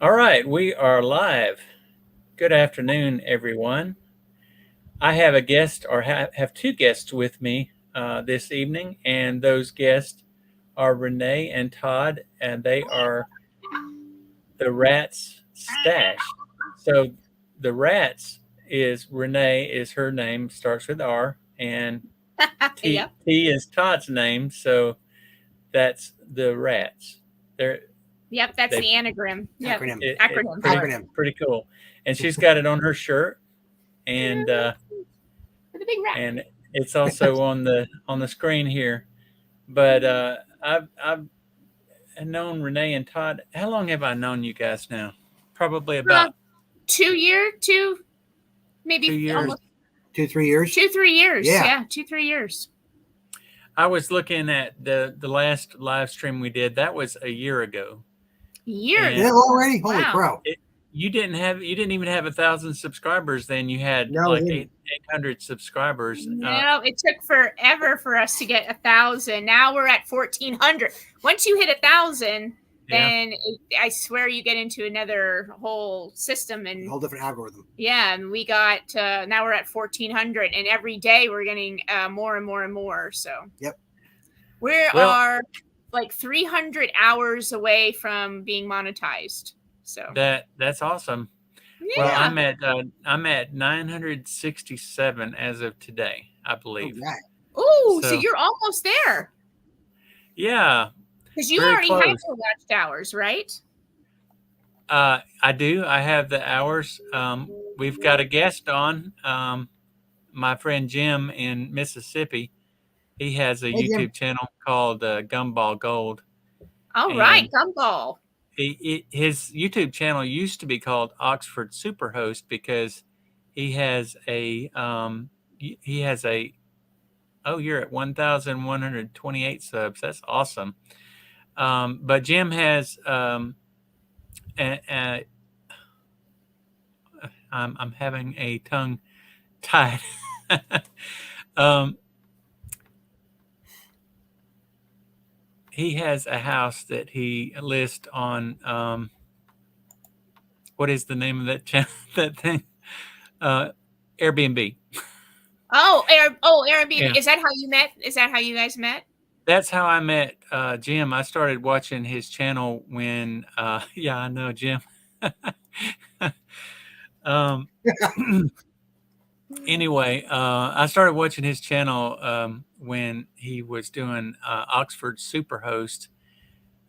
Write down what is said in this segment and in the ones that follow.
All right, we are live. Good afternoon, everyone. I have a guest, or have two guests with me this evening, and those guests are Renee and Todd, and they are the Rats Stash. So, the Rats is Renee is her name, starts with R, and Yep. T is Todd's name, so that's the Rats. They're Yep. That's they the anagram. Yep. Acronym. it Acronym. pretty Sorry. Acronym. pretty cool, and she's got it on her shirt, and With a big rat. and it's also on the screen here. But I've known Renee and Todd. How long have I known you guys now? Probably Uh, about 2 year, two maybe years. almost 2, 3 years. 2, 3 years. Yeah. Yeah, 2, 3 years. I was looking at the last live stream we did. That was a year ago, Year and Yeah, ago. already. Holy Wow. crow! it, you didn't even have 1,000 subscribers then. You had No, we like didn't. 800 subscribers. No, it took forever for us to get 1,000. Now we're at 1,400. Once you hit 1,000, Yeah. then I swear you get into another whole system, A and whole different algorithm. yeah, and we got now we're at 1,400, and every day we're getting more and more and more. So Yep. we Well, are like 300 hours away from being monetized. So that's awesome. Well, yeah. I'm at 967 as of today, I Oh, believe. right. Oh, so So you're almost there yeah, because you very already have close. your watched hours, right? I do. I have the hours. We've got a guest on. My friend Jim in Mississippi. He has a Hey, Jim. YouTube channel called Gumball Gold, All right, and gumball. his YouTube channel used to be called Oxford Superhost because he has a. Oh, you're at 1,128 subs. That's awesome. But Jim has a, I'm having a tongue tied. um, he has a house that he lists on what is the name of that channel, that thing? Uh, Airbnb. Airbnb. Yeah, Is that how you met? Is that how you guys met? that's how I met Jim. I started watching his channel when, yeah, I know Jim. um, anyway, I started watching his channel when he was doing Oxford Superhost,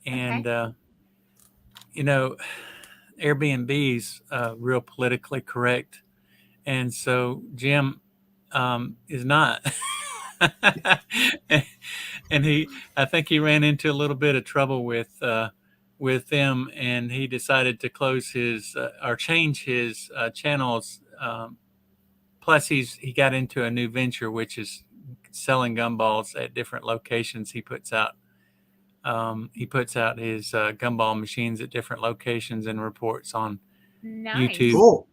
Okay. and you know, Airbnb's real politically correct, and so Jim is not. And I think he ran into a little bit of trouble with them, and he decided to close his or change his channels. Plus, he got into a new venture, which is selling gumballs at different locations. He puts out his gumball machines at different locations and reports on YouTube. Nice. Cool.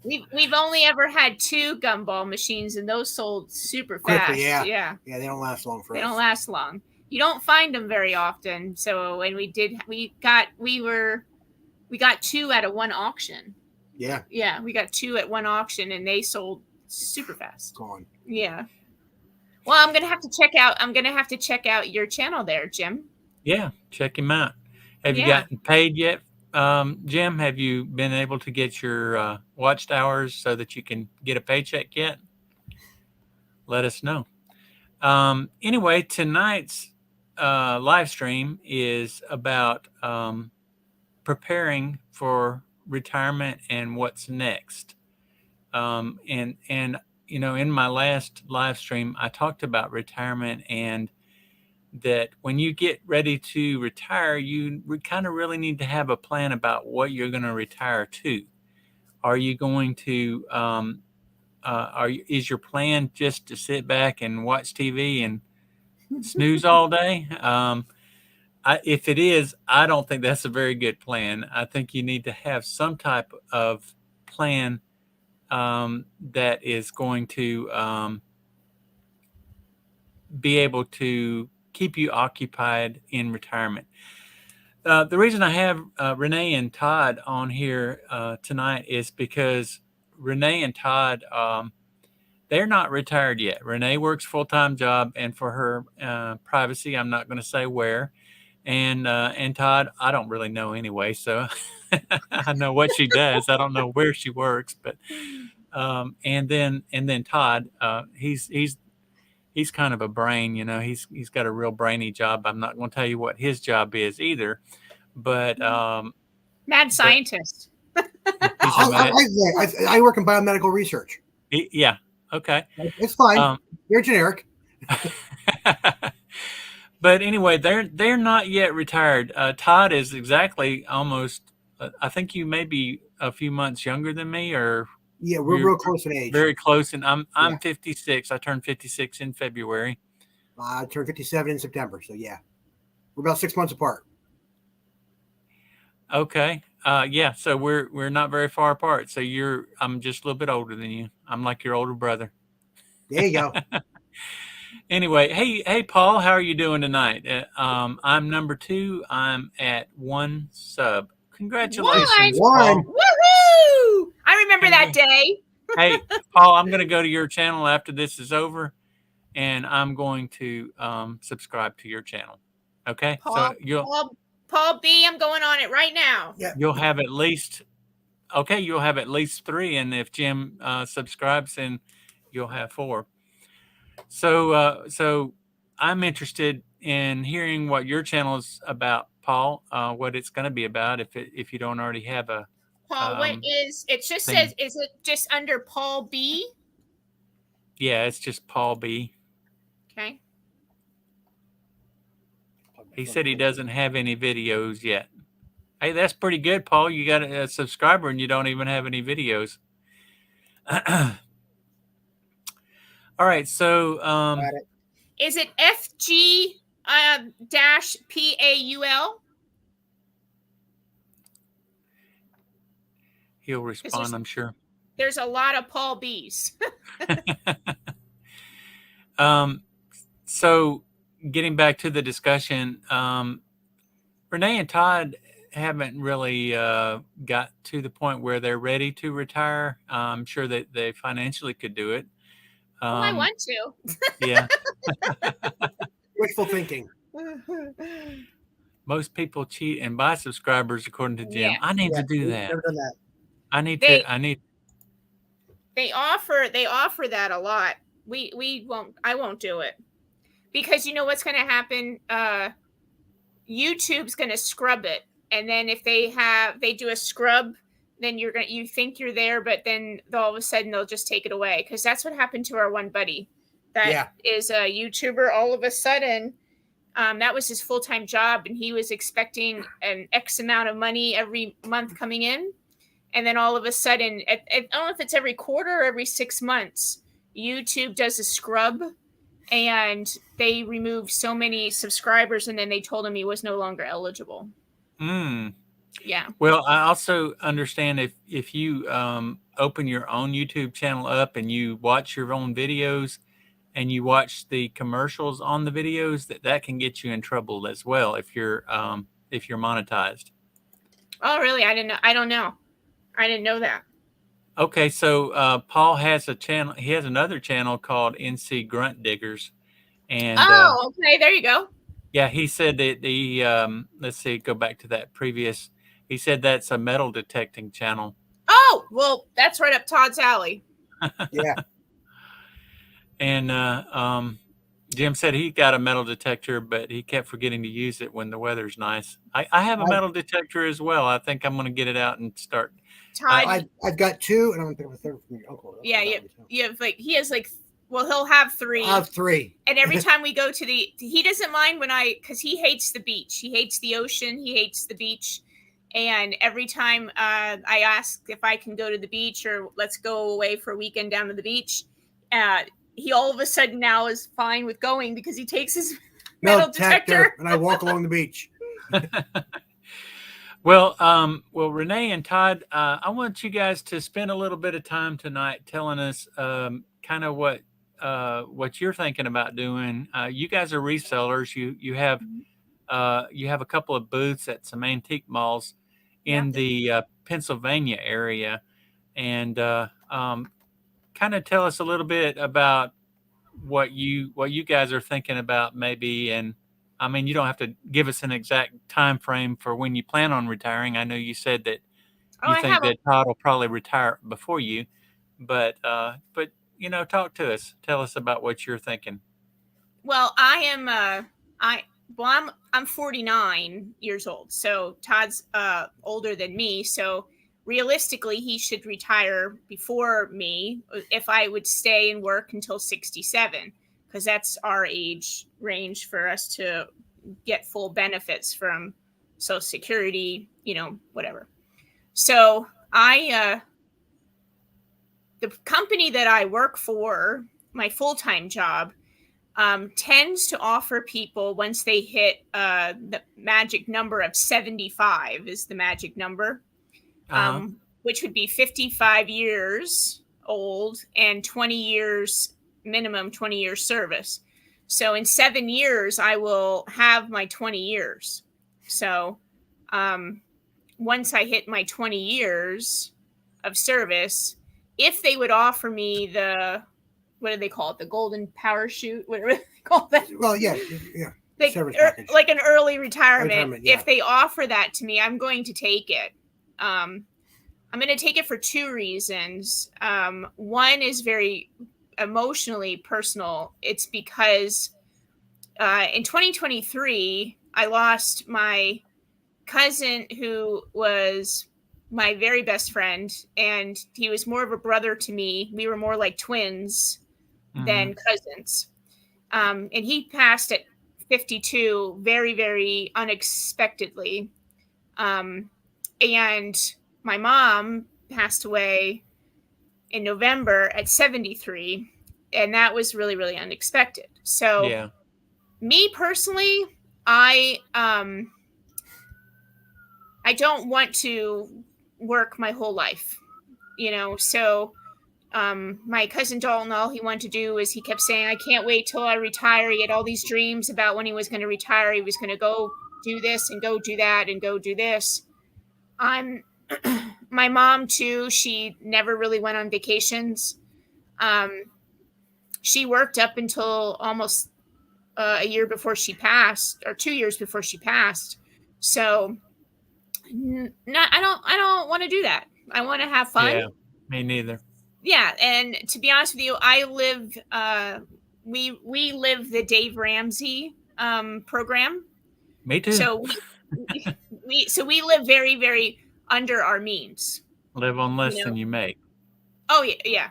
We've only ever had two gumball machines, and those sold super Quickly, fast. yeah. Yeah, Yeah, they don't last long for they us. don't last long. You don't find them very often. So when we got two at a one auction. Yeah, Yeah, we got two at one auction, and they sold super fast. gone. Yeah. Well, I'm gonna have to check out your channel there, Jim. Yeah, check him out. Have you Yeah. gotten paid yet, Jim? Have you been able to get your watched hours so that you can get a paycheck yet? Let us know. Anyway, tonight's live stream is about preparing for retirement and what's next. And in my last live stream, I talked about retirement and that when you get ready to retire, you kind of really need to have a plan about what you're going to retire to. Are you going to is your plan just to sit back and watch TV and snooze all day? If it is, I don't think that's a very good plan. I think you need to have some type of plan that is going to be able to keep you occupied in retirement. The reason I have Renee and Todd on here tonight is because Renee and Todd, they're not retired yet. Renee works full-time job, and for her privacy, I'm not going to say where. And Todd, I don't really know anyway, so I know what she does. I don't know where she works, but and then Todd, he's kind of a brain, he's got a real brainy job. I'm not going to tell you what his job is either, but Mad scientist. he's a mad, I work in biomedical research. yeah, okay. It's fine. You're generic. But anyway, they're not yet retired. Todd is exactly almost. I think you may be a few months younger than me, or Yeah, we're real close in age. very close. And I'm Yeah. 56. I turned 56 in February. I turned 57 in September, so yeah, we're about 6 months apart. Okay. Yeah. So we're not very far apart. So I'm just a little bit older than you. I'm like your older brother. There you go. Anyway, hey, Paul, how are you doing tonight? I'm number 2. I'm at 1 sub. Congratulations, One. Paul. Woohoo! I remember that day. Hey, Paul, I'm going to go to your channel after this is over, and I'm going to subscribe to your channel. Okay? Paul, So Paul B, I'm going on it right now. Yeah. you'll have at least 3, and if Jim subscribes, then you'll have 4. So I'm interested in hearing what your channel is about, Paul. What it's going to be about, if you don't already have a. Paul, what is it? Just thing. says, is it just under Paul B? Yeah, it's just Paul B. Okay. He said he doesn't have any videos yet. Hey, that's pretty good, Paul. You got a subscriber and you don't even have any videos. All right, so Got it. Is it FG dash PAUL? he'll respond, I'm sure. There's a lot of Paul B's. So getting back to the discussion, Renee and Todd haven't really got to the point where they're ready to retire. I'm sure that they financially could do it. I want to. Yeah. Wishful thinking. Most people cheat and buy subscribers, according to Jim. Yeah. I need to do we've that. never done that. I need. They offer that a lot. I won't do it. Because you know what's going to happen? YouTube's going to scrub it. And then if they do a scrub, then you think you're there, but then all of a sudden they'll just take it away. Because that's what happened to our one buddy that is a YouTuber. All of a sudden, that was his full-time job, and he was expecting an X amount of money every month coming in. And then all of a sudden, I don't know if it's every quarter or every 6 months, YouTube does a scrub, and they removed so many subscribers, and then they told him he was no longer eligible. Yeah. Well, I also understand if you open your own YouTube channel up and you watch your own videos and you watch the commercials on the videos, that can get you in trouble as well if you're monetized. Oh, really? I didn't know. I don't know. I didn't know that. Okay, so Paul has a channel. He has another channel called NC Grunt Diggers, and okay, there you go. Yeah, he said that the let's see, go back to that previous. He said that's a metal detecting channel. Oh, well, that's right up Todd's alley. Yeah. And Jim said he got a metal detector, but he kept forgetting to use it when the weather's nice. I have a metal detector as well. I think I'm going to get it out and start. Todd, I've got 2, and I'm going to pick up a third from your uncle. Yeah, you have he has he'll have 3. I have 3. And every time we go to he doesn't mind because he hates the beach. He hates the ocean. He hates the beach. And every time I ask if I can go to the beach or let's go away for a weekend down to the beach, he all of a sudden now is fine with going because he takes his metal detector and I walk along the beach. Well, Renee and Todd, I want you guys to spend a little bit of time tonight telling us kind of what you're thinking about doing. You guys are resellers. You have you have a couple of booths at some antique malls in the Pennsylvania area, and kind of tell us a little bit about what you guys are thinking about, maybe. And I mean, you don't have to give us an exact time frame for when you plan on retiring. I know you said that you think that Todd will probably retire before you, but talk to us. Tell us about what you're thinking. Well, I'm 49 years old, so Todd's older than me. So realistically, he should retire before me if I would stay and work until 67, because that's our age range for us to get full benefits from Social Security, whatever. So the company that I work for, my full-time job, tends to offer people, once they hit the magic number of 75 is the magic number, which would be 55 years old and 20 years minimum, 20 years service. So in 7 years, I will have my 20 years. So once I hit my 20 years of service, if they would offer me what do they call it? The golden parachute, whatever they call that. Well, yeah. Like an early retirement. Yeah. If they offer that to me, I'm going to take it. I'm going to take it for two reasons. One is very emotionally personal. It's because in 2023, I lost my cousin who was my very best friend, and he was more of a brother to me. We were more like twins than cousins. And he passed at 52 very, very unexpectedly. And my mom passed away in November at 73, and that was really, really unexpected. So me personally, I don't want to work my whole life, so my cousin Dalton, all he wanted to do is he kept saying, I can't wait till I retire. He had all these dreams about when he was going to retire. He was going to go do this and go do that and go do this. My mom too, she never really went on vacations. She worked up until almost a year before she passed, or 2 years before she passed. So I don't want to do that. I want to have fun. Yeah, me neither. Yeah, and to be honest with you, I live. We live the Dave Ramsey program. Me too. So we live very, very under our means. Live on less than you make. Oh yeah.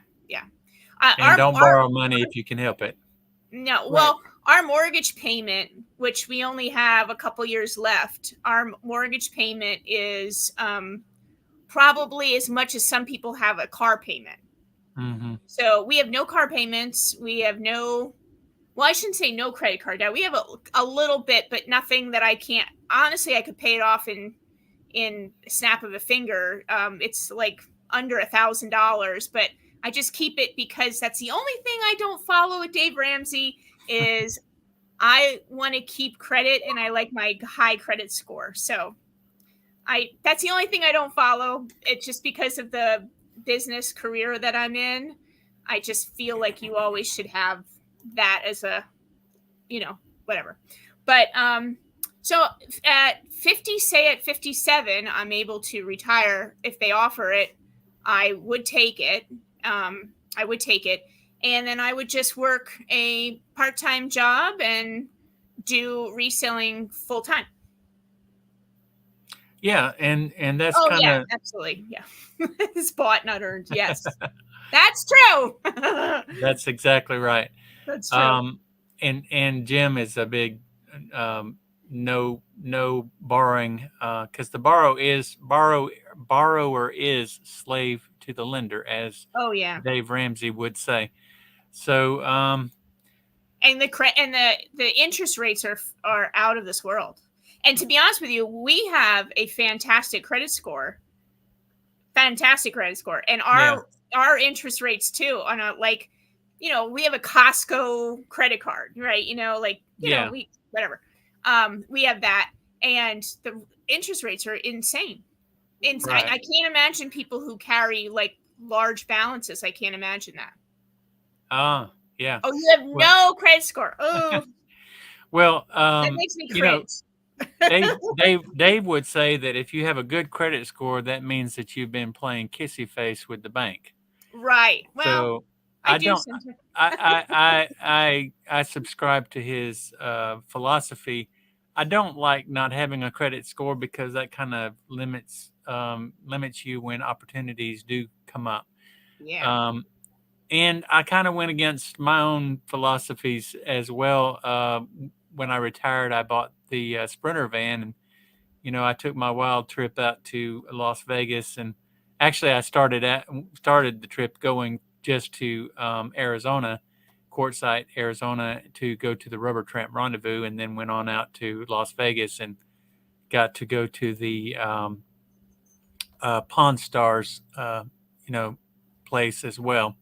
And don't borrow money if you can help it. No, right. Well, our mortgage payment, which we only have a couple years left, our mortgage payment is probably as much as some people have a car payment. So we have no car payments. We have I shouldn't say no credit card debt. We have a little bit, but nothing that I can't. Honestly, I could pay it off in a snap of a finger. It's like under $1,000, but I just keep it because that's the only thing I don't follow at Dave Ramsey is I want to keep credit, and I like my high credit score. So that's the only thing I don't follow. It's just because of the business career that I'm in. I just feel like you always should have that as a, whatever. But so at 57, I'm able to retire. If they offer it, I would take it. And then I would just work a part-time job and do reselling full-time. Yeah, and that's kind of... yeah, absolutely. Yeah. It's bought, not earned. Yes. That's true. That's exactly right. That's true. And Jim is a big no borrowing, because the borrower is slave to the lender, as Dave Ramsey would say. So and the interest rates are out of this world. And to be honest with you, we have a fantastic credit score. And our interest rates too on we have a Costco credit card, right? We whatever. We have that, and the interest rates are insane. Right. I can't imagine people who carry like large balances. I can't imagine that. Yeah. Oh, you have no credit score. Oh, well, that makes me cringe. Dave would say that if you have a good credit score, that means that you've been playing kissy face with the bank. Right. Well, So I I do don't. sometimes. I subscribe to his philosophy. I don't like not having a credit score because that kind of limits you when opportunities do come up. Yeah. And I kind of went against my own philosophies as well. When I retired, I bought the Sprinter van, and I took my wild trip out to Las Vegas, and actually I started the trip going just to Arizona, Quartzsite, Arizona, to go to the Rubber Tramp Rendezvous, and then went on out to Las Vegas and got to go to the Pawn Stars, place as well.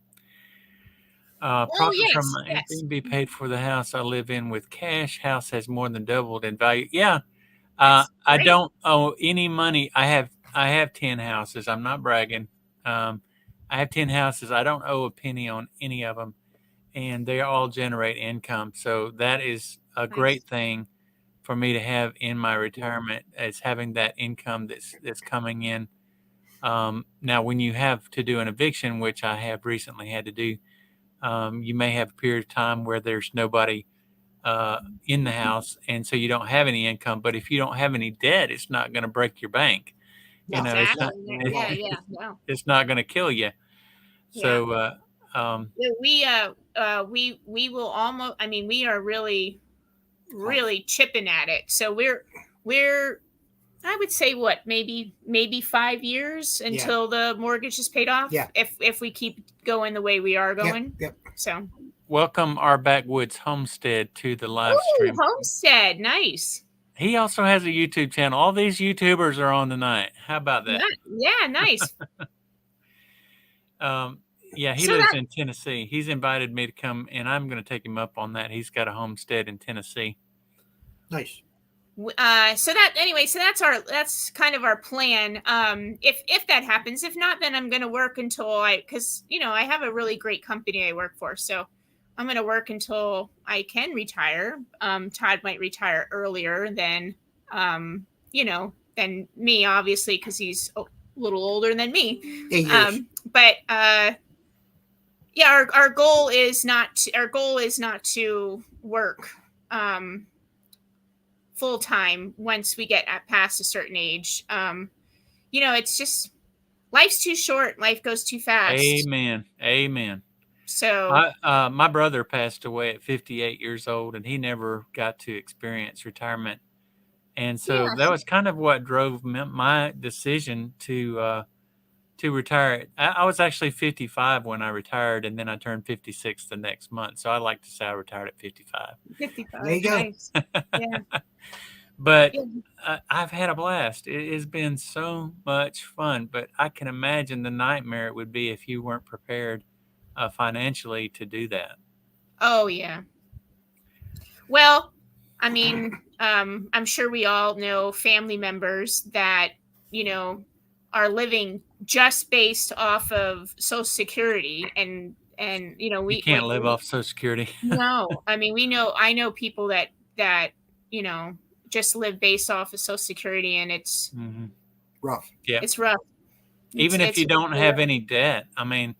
Oh, Profit from yes. my Yes. Airbnb paid for the house I live in with cash. House has more than doubled in value. Yeah, That's I great. don't owe any money. I have 10 houses. I'm not bragging. I have 10 houses. I don't owe a penny on any of them, and they all generate income. So that is a Nice. great thing for me to have in my retirement, is having that income that's coming in. Now, when you have to do an eviction, which I have recently had to do, you may have a period of time where there's nobody in the house, and so you don't have any income. But if you don't have any debt, it's not going to break your bank. No. It's not. Exactly. Yeah. Yeah. No. It's not going to kill you. Yeah. So, We will almost. I mean, we are really chipping at it. So we're I would say what, maybe 5 years until the mortgage is paid off. Yeah. If we keep going the way we are going. Yep. So welcome our backwoods homestead to the live stream. Homestead, nice. He also has a YouTube channel. All these YouTubers are on tonight. How about that? Yeah, nice. Yeah, he lives in Tennessee. He's invited me to come, and I'm going to take him up on that. He's got a homestead in Tennessee. Nice. So that's kind of our plan. If that happens, if not, then I'm going to work until because I have a really great company I work for, so I'm going to work until I can retire. Todd might retire earlier than than me, obviously, because he's a little older than me. 8 years. But yeah, our goal is not to work full time once we get past a certain age. It's just, life's too short. Life goes too fast. Amen. So my brother passed away at 58 years old, and he never got to experience retirement. And so that was kind of what drove my decision to retire. I was actually 55 when I retired, and then I turned 56 the next month. So I like to say I retired at 55. 55. There you go. Nice. Yeah. But I've had a blast. It has been so much fun, but I can imagine the nightmare it would be if you weren't prepared financially to do that. Oh, yeah. Well, I mean, I'm sure we all know family members that, are living just based off of Social Security, and we can't live off Social Security. No, I mean, I know people that just live based off of Social Security, and it's rough. Yeah, it's rough. Even if you don't have any debt, I mean,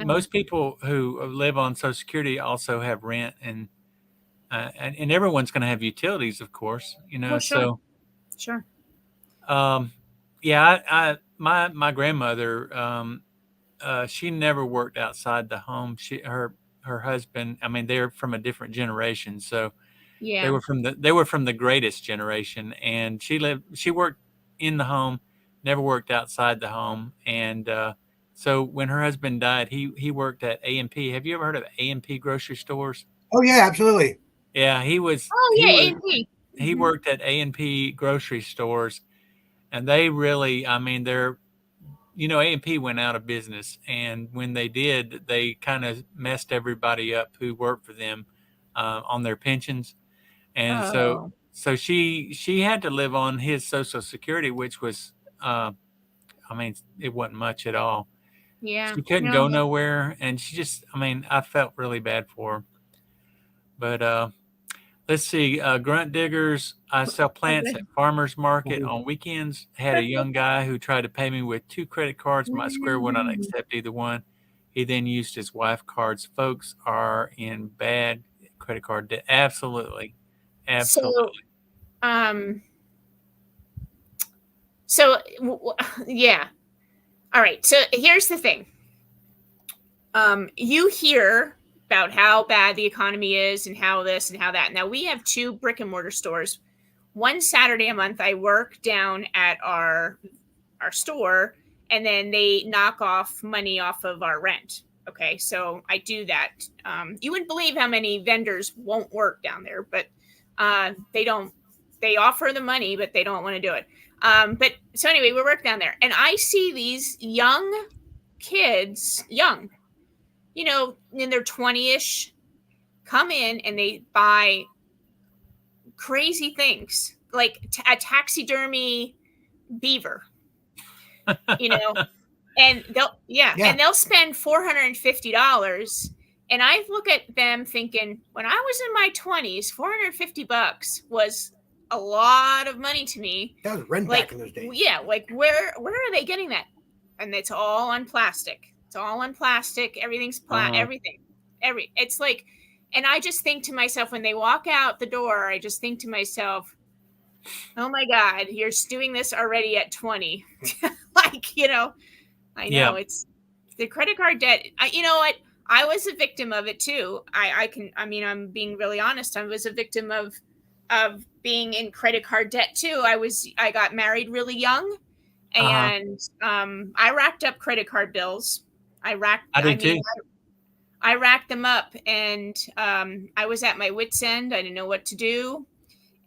most people who live on Social Security also have rent, and everyone's going to have utilities, of course. Well, sure. Sure. Yeah, my grandmother, she never worked outside the home. Her husband, I mean, they're from a different generation, so Yeah. they were from the greatest generation, and she worked in the home, never worked outside the home, and so when her husband died, he worked at A&P. Have you ever heard of A&P grocery stores? Oh yeah, absolutely. Yeah, he was. Oh yeah, A&P. He worked at A&P grocery stores, and they really, I mean, A&P went out of business, and when they did, they kind of messed everybody up who worked for them on their pensions. And Oh. so she had to live on his Social Security, which was, I mean, it wasn't much at all. Yeah. She couldn't No. go nowhere, and she just, I mean, I felt really bad for her. But let's see, Grunt Diggers. I sell plants at farmers market on weekends. Had a young guy who tried to pay me with 2 credit cards. My square would not accept either one. He then used his wife cards. Folks are in bad credit card debt. Absolutely. Absolutely. So, so yeah. All right. So here's the thing. You hear about how bad the economy is and how this and how that. Now we have 2 brick and mortar stores. One Saturday a month, I work down at our store, and then they knock off money off of our rent. Okay, so I do that. You wouldn't believe how many vendors won't work down there, but they don't. They offer the money, but they don't want to do it. But so anyway, we work down there, and I see these young kids, young, in their 20-ish, come in and they buy crazy things like a taxidermy beaver, and they'll spend $450. And I look at them thinking, when I was in my 20s, $450 was a lot of money to me. That was rent back in those days. Yeah, like where are they getting that? And it's all on plastic. It's all on plastic. Everything's everything. It's like, and I just think to myself, when they walk out the door, I just think to myself, oh my God, you're doing this already at 20. Like, I know it's the credit card debt. You know what? I was a victim of it too. I'm being really honest. I was a victim of being in credit card debt too. I got married really young, and I racked up credit card bills. I racked them up, and I was at my wit's end. I didn't know what to do.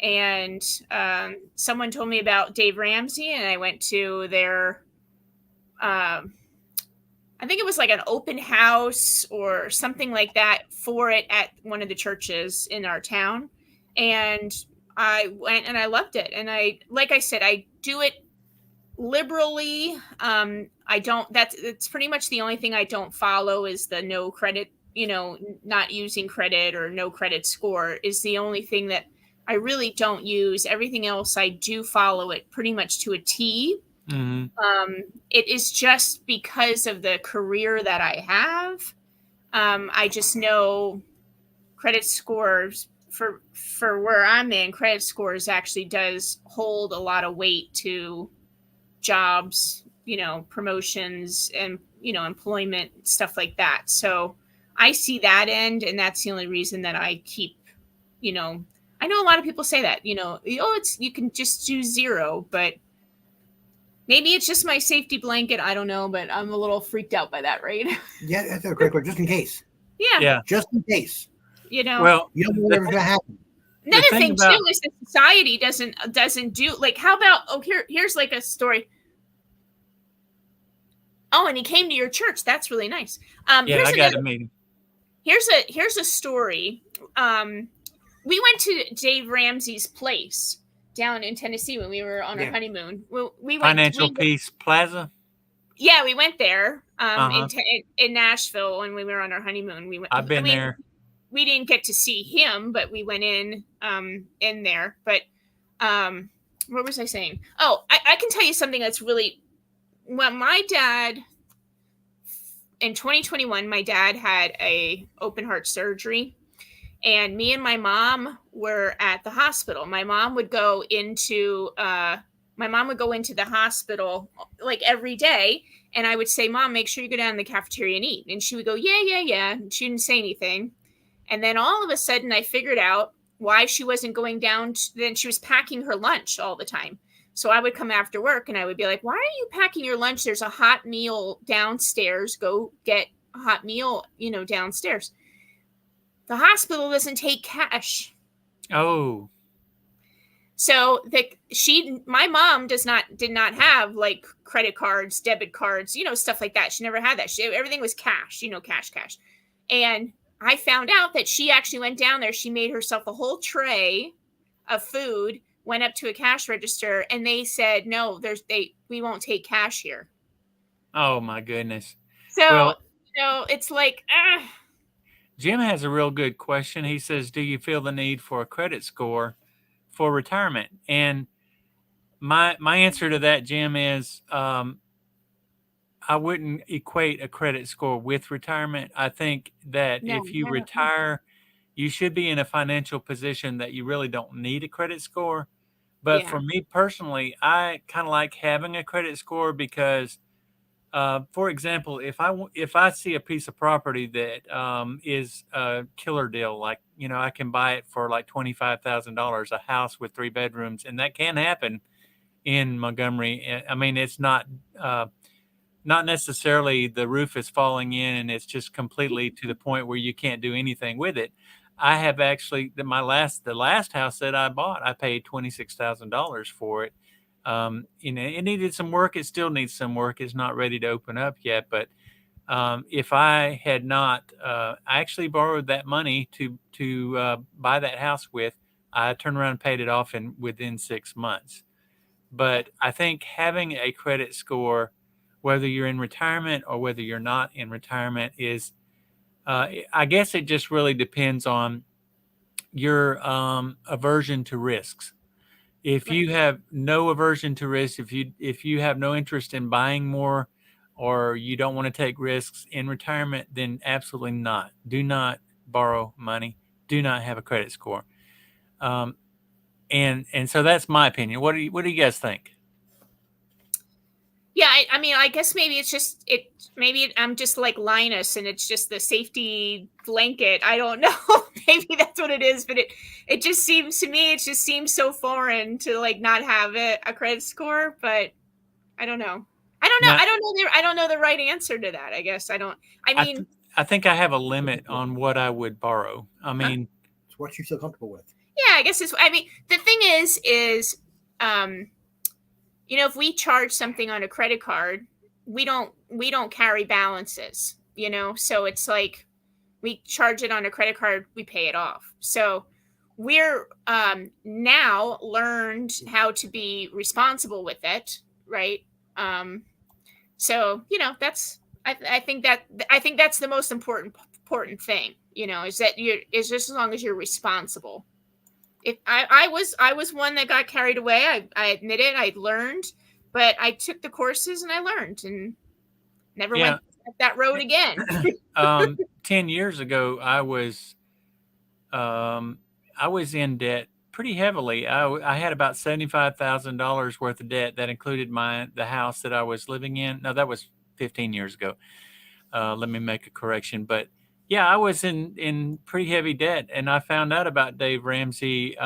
And someone told me about Dave Ramsey, and I went to their, I think it was like an open house or something like that for it at one of the churches in our town. And I went and I loved it. And like I said, I do it liberally. That's pretty much the only thing I don't follow is the no credit, not using credit or no credit score is the only thing that I really don't use. Everything else, I do follow it pretty much to a T. Mm-hmm. It is just because of the career that I have. I just know credit scores for where I'm in, credit scores actually does hold a lot of weight to jobs, promotions and, employment, stuff like that. So I see that end, and that's the only reason that I keep, I know a lot of people say that, you can just do 0, but maybe it's just my safety blanket. I don't know, but I'm a little freaked out by that, right? Yeah, that's a quick one, just in case. Yeah. Just in case. Well, you don't know whatever's going to happen. Another thing too is that society doesn't do, like, how about, here's like a story. Oh, and he came to your church. That's really nice. I got to meet him. Here's a story. We went to Dave Ramsey's place down in Tennessee when we were on our honeymoon. We went Financial Peace Plaza. Yeah, we went there in Nashville when we were on our honeymoon. I've been there. We didn't get to see him, but we went in there. But what was I saying? Oh, I can tell you something that's really, when my dad, in 2021, my dad had a open heart surgery, and me and my mom were at the hospital. My mom would go into the hospital like every day, and I would say, "Mom, make sure you go down to the cafeteria and eat." And she would go, "Yeah." And she didn't say anything. And then all of a sudden, I figured out why she wasn't going down. Then she was packing her lunch all the time. So I would come after work and I would be like, "Why are you packing your lunch? There's a hot meal downstairs. Go get a hot meal, downstairs." The hospital doesn't take cash. Oh. So my mom did not have like credit cards, debit cards, stuff like that. She never had that. Everything was cash, cash. And I found out that she actually went down there. She made herself a whole tray of food, went up to a cash register, and they said, no, we won't take cash here. Oh my goodness. So, Well, it's like, Jim has a real good question. He says, "Do you feel the need for a credit score for retirement?" And my answer to that, Jim, is I wouldn't equate a credit score with retirement. I think that no, if you no, retire, you should be in a financial position that you really don't need a credit score. But yeah, for me personally, I kind of like having a credit score because, for example, if I see a piece of property that is a killer deal, like I can buy it for like $25,000, a house with 3 bedrooms, and that can happen in Montgomery. I mean, it's not necessarily the roof is falling in and it's just completely to the point where you can't do anything with it. I have actually the last house that I bought, I paid $26,000 for it. It needed some work. It still needs some work. It's not ready to open up yet. But if I had not, I actually borrowed that money to buy that house with. I turned around and paid it off within 6 months. But I think having a credit score, whether you're in retirement or whether you're not in retirement, is I guess it just really depends on your aversion to risks. If right, you have no aversion to risk, if you have no interest in buying more, or you don't want to take risks in retirement, then absolutely not. Do not borrow money. Do not have a credit score. Um, and so that's my opinion. What do you guys think? yeah. I mean, I guess maybe it's just Maybe I'm just like Linus, and it's just the safety blanket. I don't know. Maybe that's what it is, but it just seems to me, it just seems so foreign to like not have a credit score. But I don't know. I don't know. Now, I don't know the right answer to that. I guess I don't. I I mean, I think I have a limit on what I would borrow. I huh? mean, It's what you feel comfortable with. Yeah, I guess it's. I mean, the thing is, um, if we charge something on a credit card, we don't carry balances. So it's like we charge it on a credit card, we pay it off. So we're now learned how to be responsible with it, right? So that's I think that's the most important thing. Is that is just as long as you're responsible. If I was one that got carried away, I admit it. I learned, but I took the courses and I learned and never yeah. went that road again. 10 years ago, I was in debt pretty heavily. I had about $75,000 worth of debt that included the house that I was living in. No, that was 15 years ago. Let me make a correction. But yeah, I was in pretty heavy debt, and I found out about Dave Ramsey,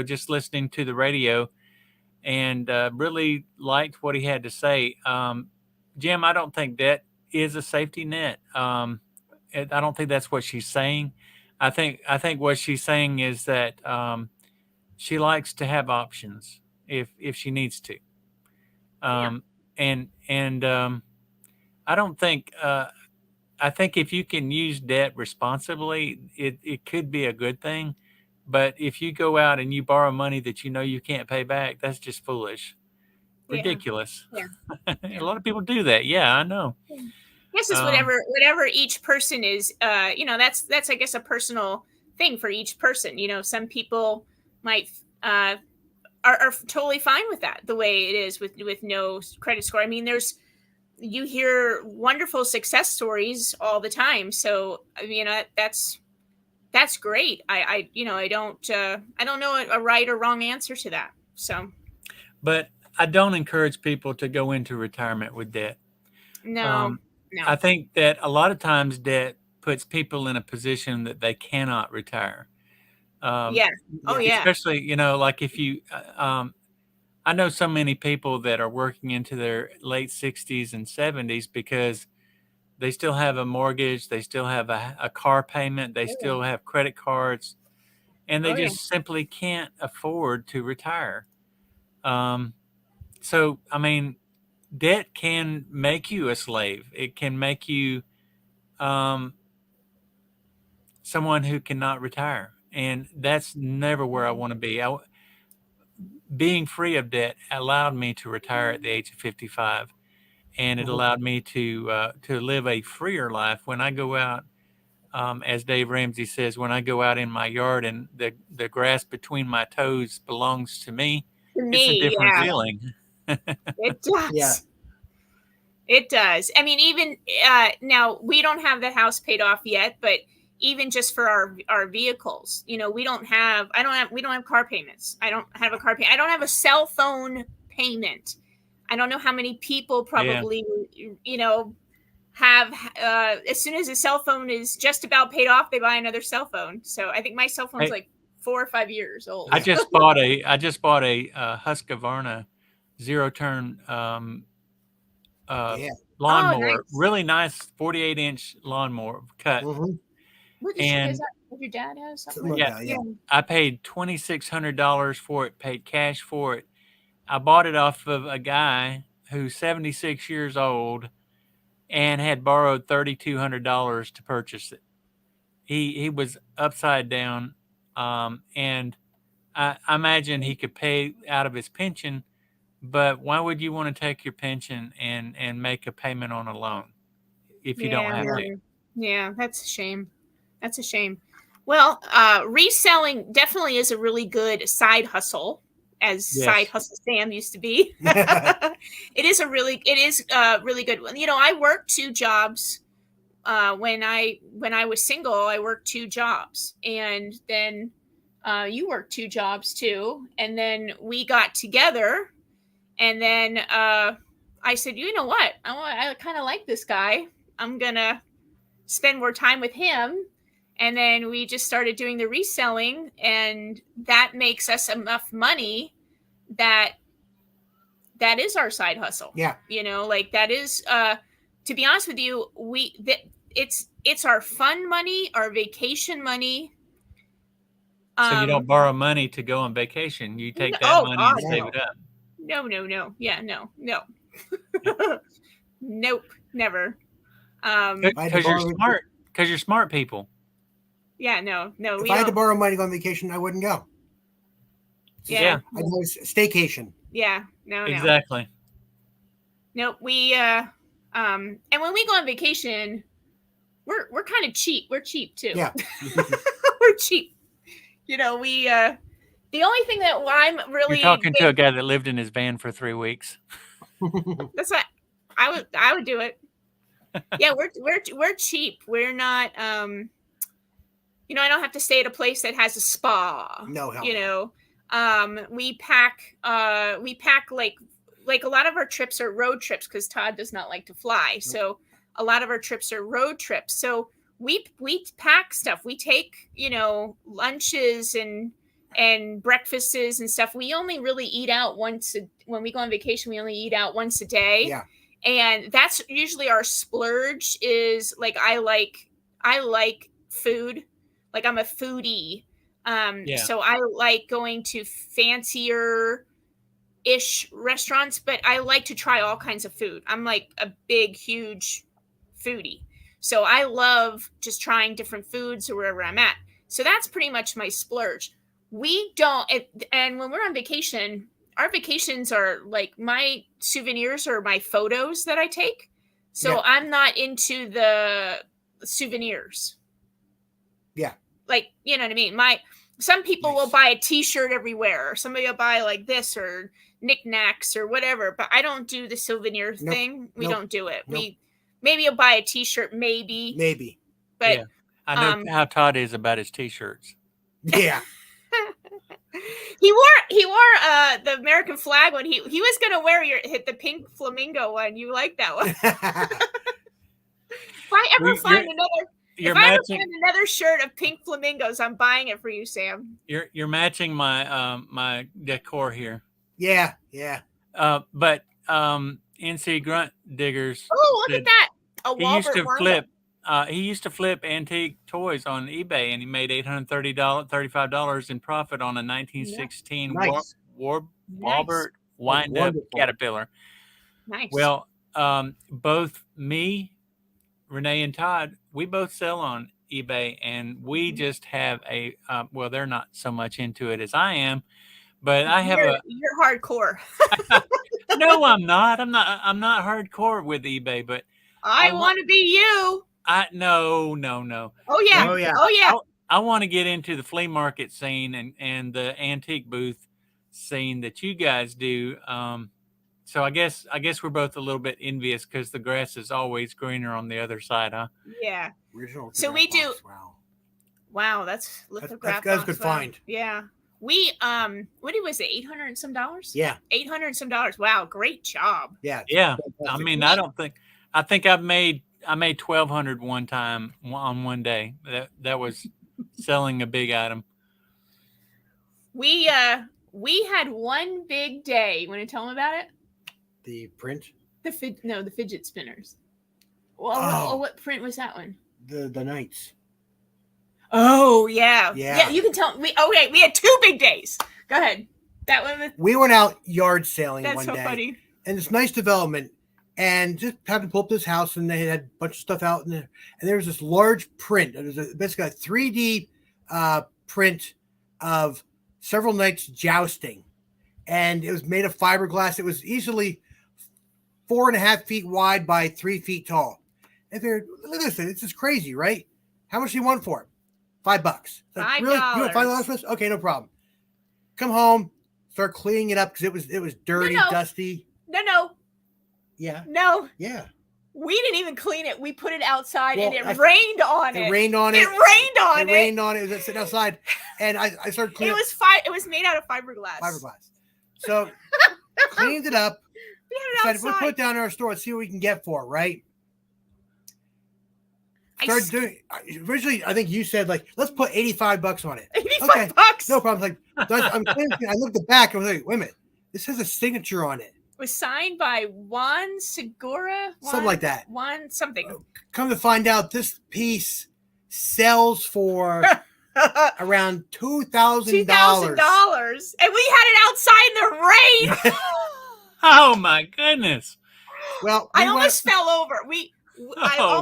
just listening to the radio, and really liked what he had to say. Jim, I don't think debt is a safety net. I don't think that's what she's saying. I think what she's saying is that she likes to have options if she needs to. Yeah, And I don't think I think if you can use debt responsibly, it could be a good thing. But if you go out and you borrow money that you can't pay back, that's just foolish, yeah, ridiculous. yeah, A yeah. lot of people do that. Yeah, I know. Yes, it's Um, whatever each person is. That's I guess a personal thing for each person. Some people might are totally fine with that the way it is with no credit score. I mean, you hear wonderful success stories all the time. So I mean, that's great. I don't know a right or wrong answer to that. So but I don't encourage people to go into retirement with debt. no, Um, no, I think that a lot of times debt puts people in a position that they cannot retire. Um, yeah, oh Yeah. yeah, especially, like if I know so many people that are working into their late 60s and 70s because they still have a mortgage, they still have a car payment, they oh yeah, still have credit cards, and they oh yeah, just simply can't afford to retire. Um, so, I mean, debt can make you a slave. It can make you um, someone who cannot retire. and that's never where I want to be. Being free of debt allowed me to retire at the age of 55, and it allowed me to live a freer life. When I go out, as Dave Ramsey says, when I go out in my yard and the grass between my toes belongs to me, To it's a me, different yeah, feeling. it does. Yeah. It does. I mean, even now we don't have the house paid off yet, but even just for our vehicles, you know, we don't have car payments. I don't have a car payment. I don't have a cell phone payment. I don't know how many people probably, you know, have as soon as a cell phone is just about paid off, they buy another cell phone. So I think my cell phone's Hey, like 4 or 5 years old. I just bought a Husqvarna zero-turn Yeah. lawnmower, Nice. really nice 48-inch lawnmower cut. What is And that what your dad has? Something like that, yeah. I paid $2,600 for it, paid cash for it. I bought it off of a guy who's 76 years old and had borrowed $3,200 to purchase it. He was upside down, and I imagine he could pay out of his pension, but why would you want to take your pension and make a payment on a loan if you don't have to? Yeah, that's a shame. That's a shame. Well, reselling definitely is a really good side hustle, as Side Hustle Sam used to be. It is really good one. You know, I worked 2 jobs when I was single. I worked 2 jobs, and then you worked 2 jobs too, and then we got together, and then I said, you know what, I kind of like this guy. I'm gonna spend more time with him. And then we just started doing the reselling, and that makes us enough money that is our side hustle. Yeah. You know, like that is to be honest with you, it's our fun money, our vacation money. So you don't borrow money to go on vacation. You take that money and save it up. No. Yeah, no. Nope, never. Because you're smart people. Yeah, no. If I had to borrow money to go on vacation, I wouldn't go. Yeah. I'd go staycation. Yeah, no. Exactly. Nope. We and when we go on vacation, we're kind of cheap. We're cheap too. Yeah. We're cheap. You know, we the only thing that I'm really You're talking to a guy that lived in his van for 3 weeks. That's what I would do it. Yeah, we're cheap. We're not you know, I don't have to stay at a place that has a spa. No, hell you no. know. We pack like a lot of our trips are road trips because Todd does not like to fly. So a lot of our trips are road trips. So we pack stuff. We take, you know, lunches and breakfasts and stuff. We only really eat out when we go on vacation, we only eat out once a day. Yeah. And that's usually our splurge is like I like food. Like I'm a foodie. So I like going to fancier ish restaurants, but I like to try all kinds of food. I'm like a big, huge foodie. So I love just trying different foods wherever I'm at. So that's pretty much my splurge. We don't, and when we're on vacation, our vacations are like my souvenirs or my photos that I take. So I'm not into the souvenirs. Yeah. Like, you know what I mean? Some people will buy a t-shirt everywhere, or somebody will buy like this or knickknacks or whatever, but I don't do the souvenir thing. We don't do it. Maybe you'll buy a t-shirt, maybe. But I know how Todd is about his t-shirts. Yeah. He wore the American flag one. He was gonna wear the pink flamingo one. You like that one? If I ever find another shirt of pink flamingos, I'm buying it for you, Sam. You're matching my my decor here. Yeah. But NC Grunt Diggers. Oh, look at that! He used to flip antique toys on eBay, and he made $835 in profit on a 1916 Warbird wind-up Caterpillar. Nice. Well, both me, Renee, and Todd, we both sell on eBay, and we just have a well, they're not so much into it as I am, but I have You're hardcore. no, I'm not. I'm not hardcore with eBay, but I want to be you. no. Oh yeah. Oh, yeah. Oh yeah. I want to get into the flea market scene and the antique booth scene that you guys do. So I guess we're both a little bit envious because the grass is always greener on the other side, huh? Yeah. Original. So we do. Wow. Wow, that's lithograph. That's good find. Yeah. We what was it? $800 and some dollars. Yeah. $800 and some dollars. Wow, great job. Yeah. Yeah. I mean, I think I made 1,200 one time on one day. That was selling a big item. We had one big day. Want to tell them about it? The print. The fidget spinners. Well, what print was that one? The Knights. Oh yeah. Yeah. You can tell me. Okay, we had 2 big days. Go ahead. That one. We went out yard sailing That's one so day, funny. and this nice development, and just happened to pull up this house, and they had a bunch of stuff out in there, and there was this large print. It was basically a 3D print of several knights jousting, and it was made of fiberglass. It was easily 4.5 feet wide by 3 feet tall. And they're, look at this thing. It's just crazy, right? How much do you want for it? $5. Like, really? You want $5 for this? Okay, no problem. Come home, start cleaning it up because it was dirty, dusty. No. Yeah. No. Yeah. We didn't even clean it. We put it outside, Well, and it rained on it. It rained on it. It rained on it. It rained on it. It was sitting outside, and I started cleaning. It was made out of fiberglass. So cleaned it up. We had it outside. We'll put it down in our store and see what we can get for it, right? Started doing. Originally, I think you said like, let's put $85 on it. $85. No problem. Like, I'm cleaning. I looked at the back and I was like, wait a minute, this has a signature on it. It was signed by Juan Segura. Something like that. Juan something. Come to find out, this piece sells for around $2,000. $2,000, and we had it outside in the rain. Oh my goodness! Well, I almost fell over.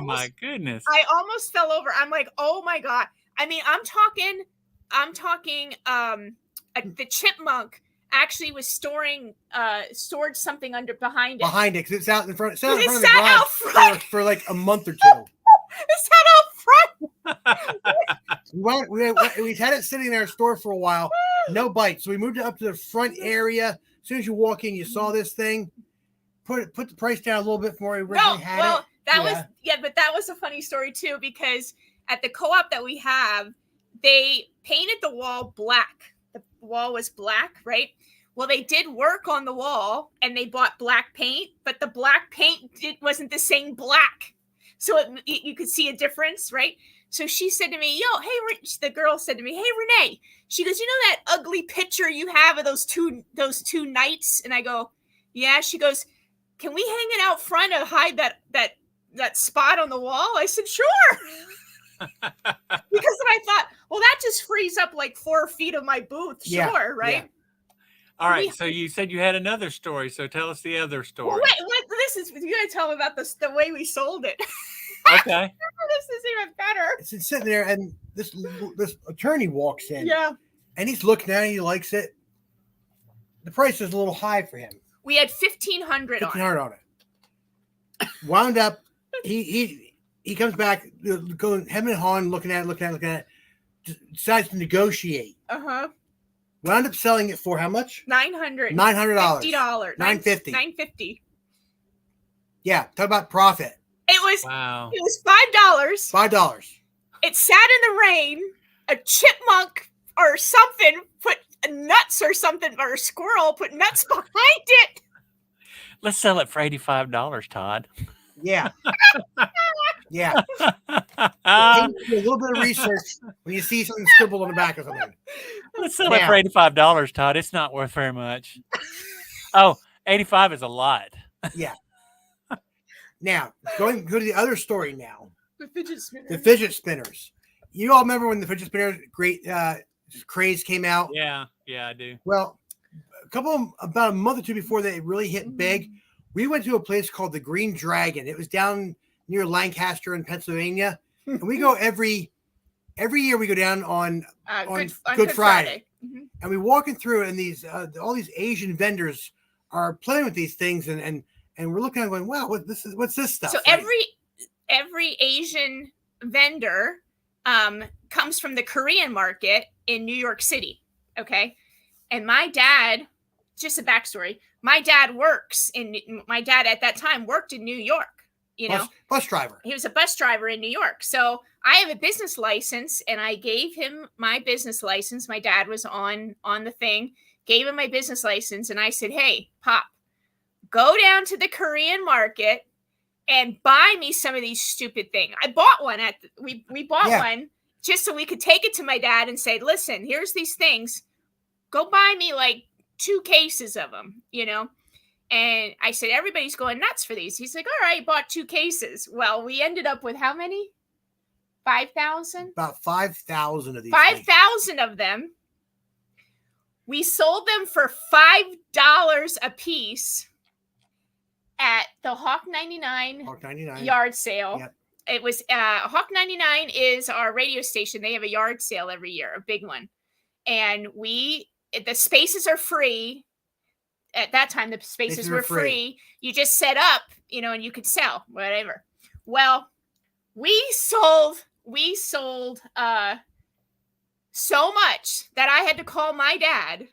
My goodness! I almost fell over. I'm like, oh my god! I mean, I'm talking. The chipmunk actually was stored something behind it. Because it's out in front. It sat It in front of sat the out garage front. for like a month or two. It sat out front. We had it sitting in our store for a while, no bites. So we moved it up to the front area. As soon as you walk in, you saw this thing. Put the price down a little bit more. But that was a funny story too, because at the co-op that we have, they painted the wall black. The wall was black, right? Well, they did work on the wall and they bought black paint, but the black paint wasn't the same black. So you could see a difference, right? So she said to me, the girl said to me, hey, Renee, she goes, you know that ugly picture you have of those two knights? And I go, yeah. She goes, can we hang it out front to hide that spot on the wall? I said, sure. Because then I thought, well, that just frees up like 4 feet of my booth. Sure, right? Yeah. All right. So you said you had another story. So tell us the other story. Well, wait, you gotta tell them about the way we sold it. Okay. This is even better. It's sitting there, and this attorney walks in. Yeah. And he's looking at it. He likes it. The price is a little high for him. We had $1,500 on it. Wound up. He comes back, going hem and hawing, looking at it. Decides to negotiate. Wound up selling it for how much? $900. $900. $950. Yeah, talk about profit. It was $5. $5. It sat in the rain. A chipmunk or something put nuts or something, or a squirrel put nuts behind it. Let's sell it for $85, Todd. Yeah. Yeah. A little bit of research when you see something scribbled on the back of something. Let's sell it for $85, Todd. It's not worth very much. Oh, 85 is a lot. Yeah. Now, go to the other story now. The fidget spinners. The fidget spinners. You all remember when the fidget spinners craze came out? Yeah, I do. Well, about a month or two before they really hit big, we went to a place called the Green Dragon. It was down near Lancaster in Pennsylvania. And we go every every year we go down on Good Friday. Mm-hmm. And we walking through, and these all these Asian vendors are playing with these things, and we're looking at going, wow, what's this stuff? So every Asian vendor comes from the Korean market in New York City. Okay. And my dad, just a backstory, my dad at that time worked in New York. Bus driver. He was a bus driver in New York. So I have a business license, and I gave him my business license. My dad was on the thing, gave him my business license. And I said, hey, Pop, go down to the Korean market and buy me some of these stupid things. I bought one we bought one just so we could take it to my dad and say, listen, here's these things. Go buy me like 2 cases of them, And I said, everybody's going nuts for these. He's like, all right, bought 2 cases. Well, we ended up with how many? 5,000? About 5,000 of these. 5,000 of them. We sold them for $5 a piece at the Hawk 99 yard sale. Yep. It was Hawk 99 is our radio station. They have a yard sale every year, a big one. And the spaces are free. At that time, the spaces were free. You just set up, and you could sell whatever. Well, we sold so much that I had to call my dad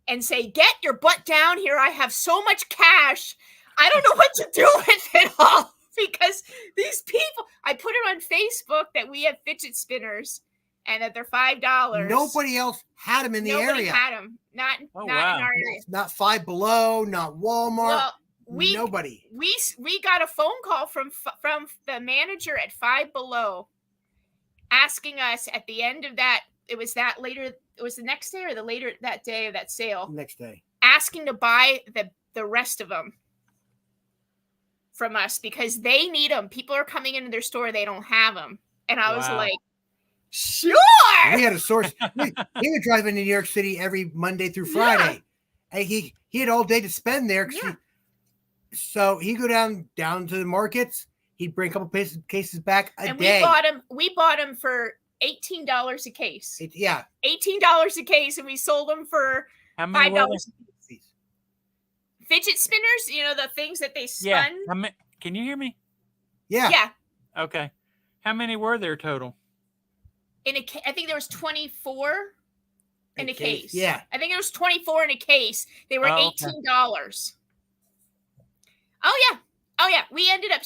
and say, get your butt down here. I have so much cash. I don't know what to do with it all, because these people, I put it on Facebook that we have fidget spinners and that they're $5. Nobody else had them in the area. Nobody had them. Not in our area. Not Five Below, not Walmart. Well, nobody. We got a phone call from the manager at Five Below asking us at the end of that. It was the next day or that day of that sale. Next day. Asking to buy the rest of them from us because they need them. People are coming into their store. They don't have them. And I was like, sure. We had a source. He would drive into New York City every Monday through Friday. Yeah. And he had all day to spend there. So he'd go down to the markets. He'd bring a couple cases back a day. We bought them for $18 a case. $18 a case, and we sold them for $5 a piece. Fidget spinners, the things that they spun. Yeah. Can you hear me? Yeah. Yeah. Okay. How many were there total? I think there was 24 in a case. Yeah. I think it was 24 in a case. They were $18. Oh yeah. We ended up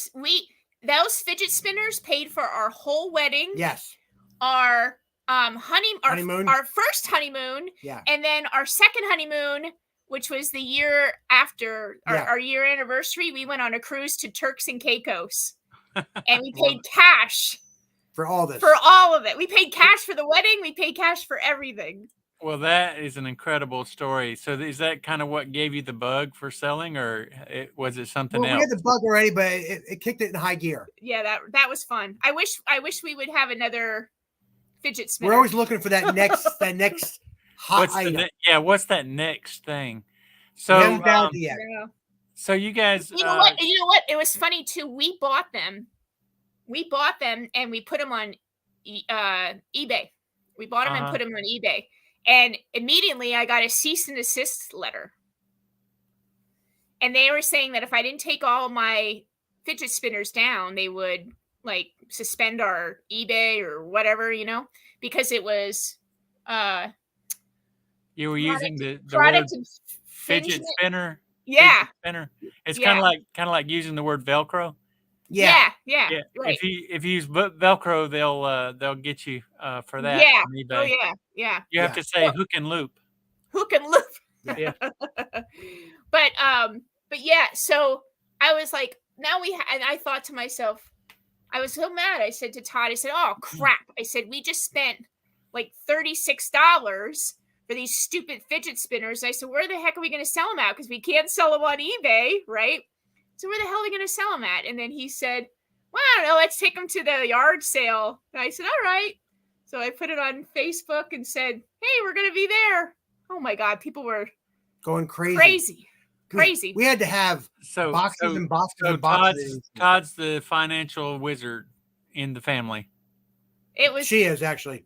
those fidget spinners paid for our whole wedding. Yes. Our honeymoon. Our first honeymoon. Yeah. And then our second honeymoon, which was the year after our year anniversary, we went on a cruise to Turks and Caicos. And we paid cash. For all this. For all of it. We paid cash for the wedding. We paid cash for everything. Well, that is an incredible story. So is that kind of what gave you the bug for selling, or was it something else? We had the bug already, but it kicked it in high gear. Yeah, that was fun. I wish we would have another fidget spinner. We're always looking for that next hot item. What's that next thing? So, so you guys... You know what? It was funny, too. We bought them and we put them on eBay. We bought them and put them on eBay. And immediately I got a cease and desist letter. And they were saying that if I didn't take all my fidget spinners down, they would suspend our eBay or whatever, because it was you were using the word fidget spinner. Yeah. Fidget spinner. It's kind of like using the word Velcro. Yeah. Right. If you use Velcro, they'll get you for that. Yeah. On eBay. Oh yeah. You have to say hook and loop. Hook and loop. Yeah. But yeah. So I was like, and I thought to myself, I was so mad. I said to Todd, I said, "Oh crap!" I said, "We just spent like $36 for these stupid fidget spinners." I said, "Where the heck are we going to sell them at? Because we can't sell them on eBay, right?" So where the hell are we going to sell them at? And then he said, well, I don't know. Let's take them to the yard sale. And I said, all right. So I put it on Facebook and said, hey, we're going to be there. Oh my God. People were going crazy. We had to have boxes and boxes and boxes. Todd's the financial wizard in the family. It was. She is actually.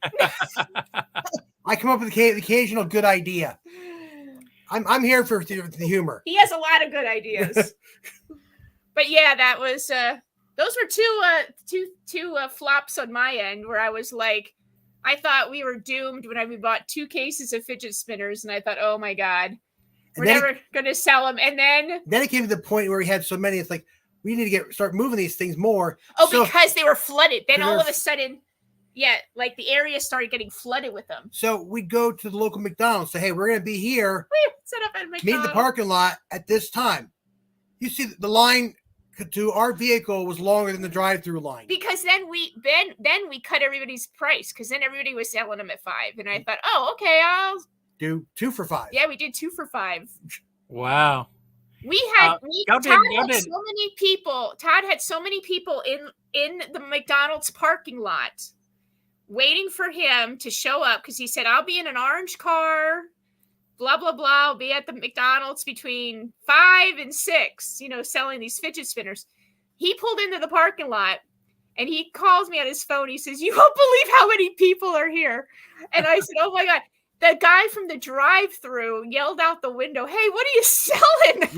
I come up with the occasional good idea. I'm here for the humor. He has a lot of good ideas. But yeah, that was those were two flops on my end where I was like, I thought we were doomed when we bought 2 cases of fidget spinners, and I thought, oh my god, we're never going to sell them. And then it came to the point where we had so many, it's like we need to start moving these things more. Because they were flooded. Then all of a sudden, yeah, like the area started getting flooded with them. So we'd go to the local McDonald's, say, hey, we're going to be here. We set up at McDonald's. Meet in the parking lot at this time. You see, the line to our vehicle was longer than the drive-through line. Because then we cut everybody's price, because then everybody was selling them at $5. And I thought, oh, okay, I'll do 2 for $5. Yeah, we did 2 for $5. Wow. Todd had so many people. Todd had so many people in the McDonald's parking lot waiting for him to show up, because he said, I'll be in an orange car, blah, blah, blah. I'll be at the McDonald's between 5 and 6, selling these fidget spinners. He pulled into the parking lot and he calls me on his phone. He says, you won't believe how many people are here. And I said, oh my God. The guy from the drive-thru yelled out the window, hey, what are you selling?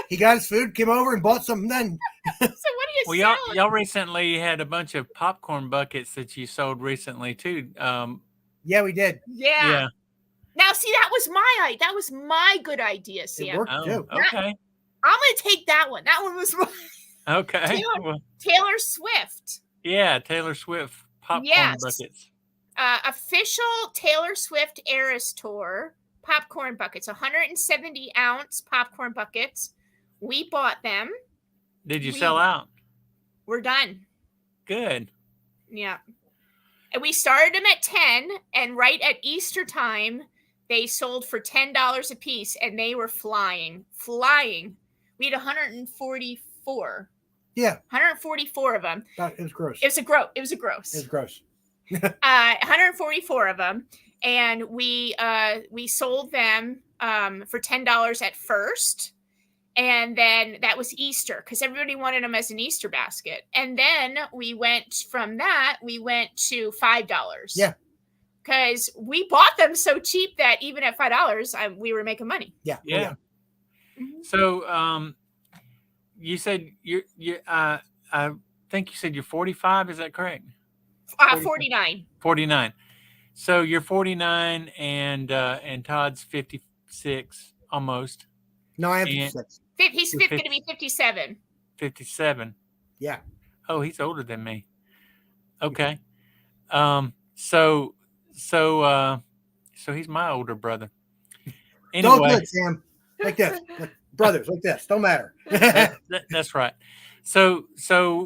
He got his food, came over and bought something then. So what are you selling? Y'all recently had a bunch of popcorn buckets that you sold recently too. Yeah, we did. Yeah. Now, see, that was my good idea, Sam. It worked too. Okay. I'm going to take that one. That one was okay. Taylor Swift. Yeah, Taylor Swift popcorn buckets. Official Taylor Swift Eras Tour popcorn buckets, 170-ounce popcorn buckets. We bought them. Did you sell out? We're done. Good. Yeah. And we started them at 10, and right at Easter time, they sold for $10 a piece, and they were flying. We had 144. Yeah. 144 of them. It was gross. It was gross. 144 of them. And we sold them for $10 at first. And then that was Easter, because everybody wanted them as an Easter basket. And then we went to $5. Yeah. Because we bought them so cheap that even at $5, we were making money. Yeah. Yeah. Mm-hmm. So you said I think you said you're 45. Is that correct? 49. 49. So you're 49 and Todd's 56 almost. No, I am 56. He's going to be 57. 57. Yeah. Oh, he's older than me. Okay. So he's my older brother. Anyway, don't look, Sam. Like this. Brothers, like this. Don't matter. That's right. So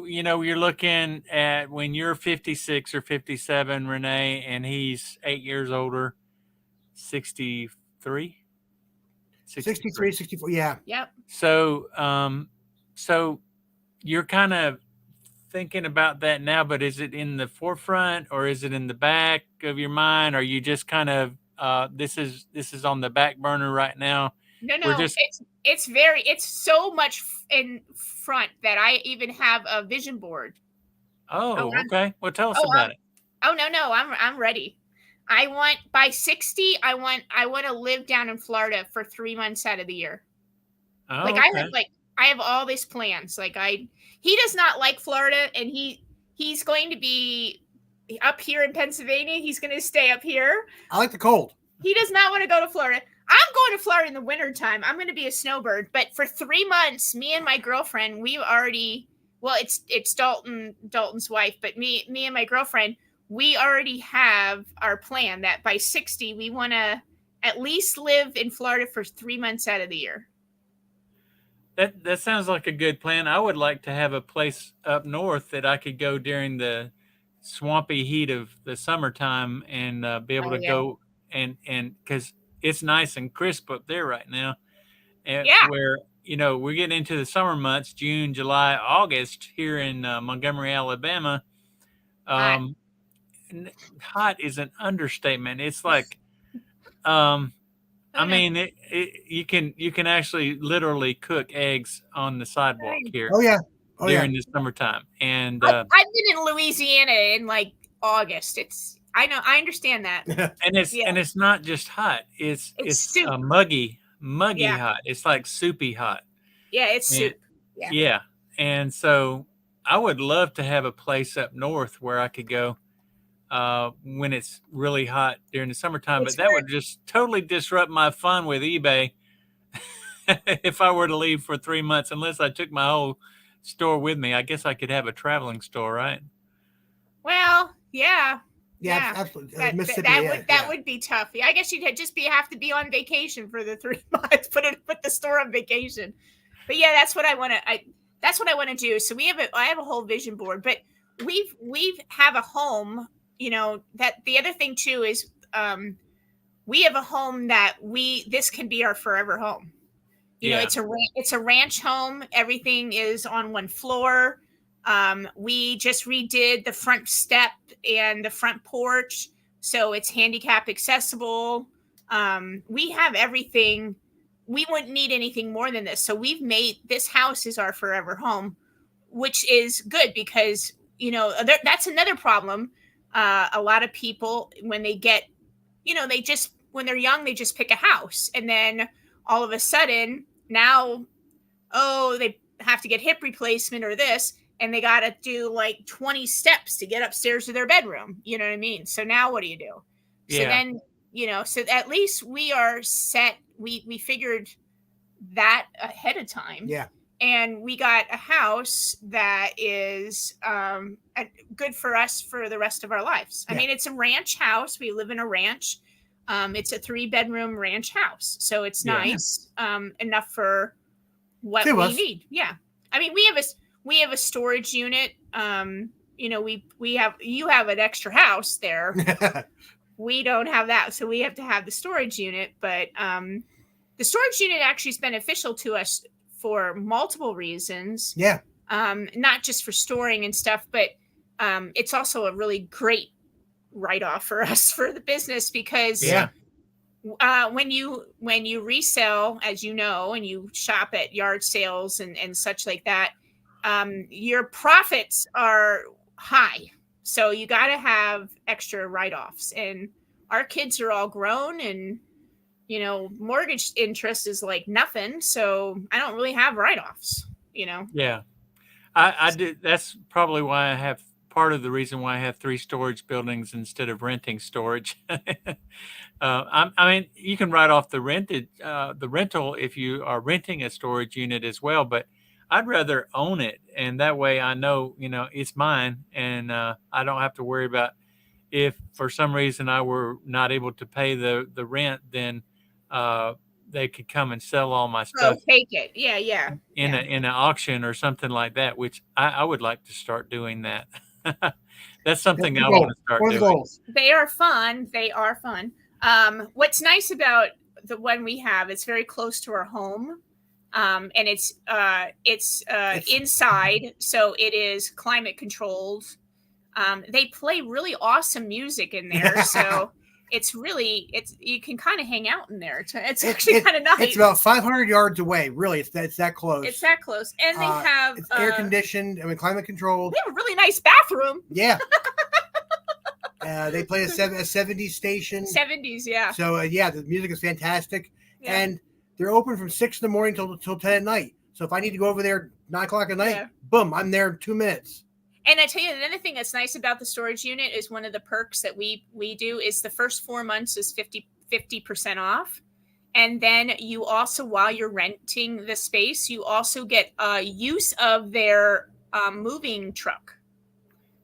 you're looking at when you're 56 or 57, Renee, and he's 8 years older, 63. 63, 64, yeah. Yep. So you're kind of thinking about that now, but is it in the forefront or is it in the back of your mind? Are you just kind of this is on the back burner right now? No. It's so much in front that I even have a vision board. Oh, okay. Well, tell us about it. Oh no, I'm ready. I want by 60. I want to live down in Florida for 3 months out of the year. Oh, like okay. I have all these plans. He does not like Florida, and he's going to be up here in Pennsylvania. He's going to stay up here. I like the cold. He does not want to go to Florida. I'm going to Florida in the wintertime. I'm going to be a snowbird. But for 3 months, me and my girlfriend, we've already, well, it's Dalton's wife, but me and my girlfriend, we already have our plan that by 60, we want to at least live in Florida for 3 months out of the year. That sounds like a good plan. I would like to have a place up north that I could go during the swampy heat of the summertime and be able to go and because it's nice and crisp up there right now. Where, we're getting into the summer months, June, July, August here in Montgomery, Alabama. Hot is an understatement. It's like, I mean, you can actually literally cook eggs on the sidewalk here. Oh during the summertime. And I've been in Louisiana in like August. I know, I understand that. and it's not just hot. It's soup. muggy hot. It's like soupy hot. Yeah, it's soup. Yeah. And so I would love to have a place up north where I could go when it's really hot during the summertime, but that would just totally disrupt my fun with eBay if I were to leave for 3 months, unless I took my whole store with me. I guess I could have a traveling store, right? Well, yeah. Yeah, absolutely. That would be tough. I guess you'd just have to be on vacation for the 3 months. Put the store on vacation. But yeah, that's what I want to do. So I have a whole vision board, but we have a home. That the other thing too is we have a home that this can be our forever home. It's a ranch home. Everything is on one floor. We just redid the front step and the front porch, so it's handicap accessible. We have everything. We wouldn't need anything more than this. So we've made this house is our forever home, which is good because, that's another problem. A lot of people, when they get, when they're young, they just pick a house. And then all of a sudden now, they have to get hip replacement or this. And they got to do like 20 steps to get upstairs to their bedroom. You know what I mean? So now what do you do? Yeah. So then, so at least we are set. We figured that ahead of time. Yeah. And we got a house that is good for us for the rest of our lives. Yeah. I mean, it's a ranch house. We live in a ranch. It's a 3-bedroom ranch house. So it's nice enough for what we need. Yeah. I mean, we have a storage unit. You have an extra house there. We don't have that. So we have to have the storage unit, but the storage unit actually is beneficial to us for multiple reasons. Yeah. Not just for storing and stuff, but it's also a really great write-off for us for the business because when you resell, as you know, and you shop at yard sales and such like that, your profits are high. So you got to have extra write-offs, and our kids are all grown and, mortgage interest is like nothing. So I don't really have write-offs, Yeah, I did. That's probably why I have part of the reason why I have 3 storage buildings instead of renting storage. I mean, you can write off the rental if you are renting a storage unit as well, but I'd rather own it, and that way I know, it's mine, and I don't have to worry about if for some reason I were not able to pay the rent, then they could come and sell all my stuff. Take it, in an auction or something like that, which I would like to start doing that. That's something I want to start doing. They are fun. What's nice about the one we have, it's very close to our home. And it's inside, so it is climate controlled. They play really awesome music in there, so you can kind of hang out in there. It's actually kind of nice. It's about 500 yards away. Really, it's that close. It's that close, and they have it's air conditioned. I mean, climate controlled. They have a really nice bathroom. Yeah. They play a 70s station. 70s, yeah. So the music is fantastic, and they're open from 6 in the morning till 10 at night. So if I need to go over there 9 o'clock at night, boom, I'm there in 2 minutes. And I tell you, another thing that's nice about the storage unit is one of the perks that we do is the first 4 months is 50% off. And then you also, while you're renting the space, you also get use of their moving truck.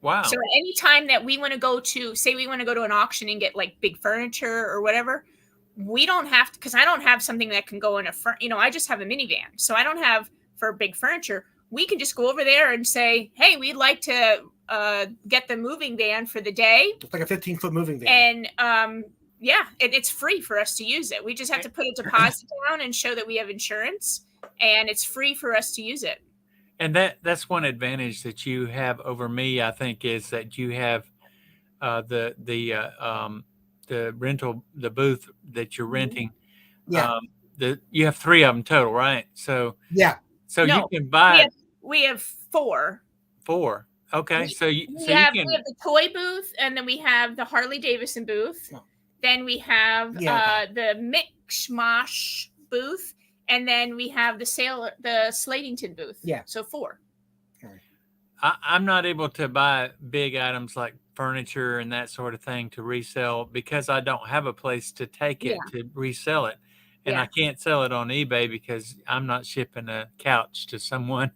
Wow. So any time that we want to go to, say we want to go to an auction and get like big furniture or whatever, we don't have to, because I don't have something that can go in I just have a minivan. So I don't have for big furniture. We can just go over there and say, hey, we'd like to get the moving van for the day. It's like a 15-foot moving van. And it's free for us to use it. We just have to put a deposit down and show that we have insurance, and it's free for us to use it. And that's one advantage that you have over me, I think, is that you have the rental, the booth that you're renting. Yeah. You have 3 of them total, right? So yeah. So you can buy. We have 4. 4. Okay, We, so you we have can. we have the toy booth, and then we have the Harley Davidson booth. Oh. Then we have the Mixmash booth, and then we have the Slatington booth. Yeah. So 4. I'm not able to buy big items like furniture and that sort of thing to resell because I don't have a place to take it to resell it. And I can't sell it on eBay because I'm not shipping a couch to someone.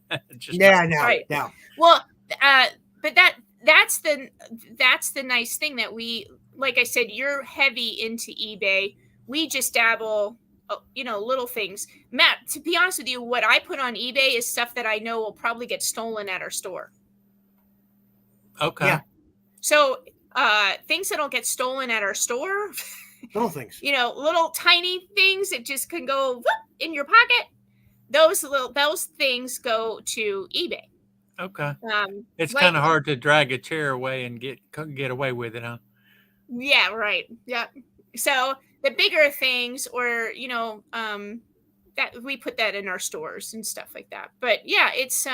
No. Well, but that's the nice thing that we, like I said, you're heavy into eBay. We just dabble, little things. Matt, to be honest with you, what I put on eBay is stuff that I know will probably get stolen at our store. Okay. Yeah. So things that don't get stolen at our store, little things, little tiny things that just can go whoop, in your pocket. Those things go to eBay. Okay. It's kind of hard to drag a chair away and get away with it, huh? Yeah, right. Yeah. So the bigger things, or that we put that in our stores and stuff like that. But yeah, it's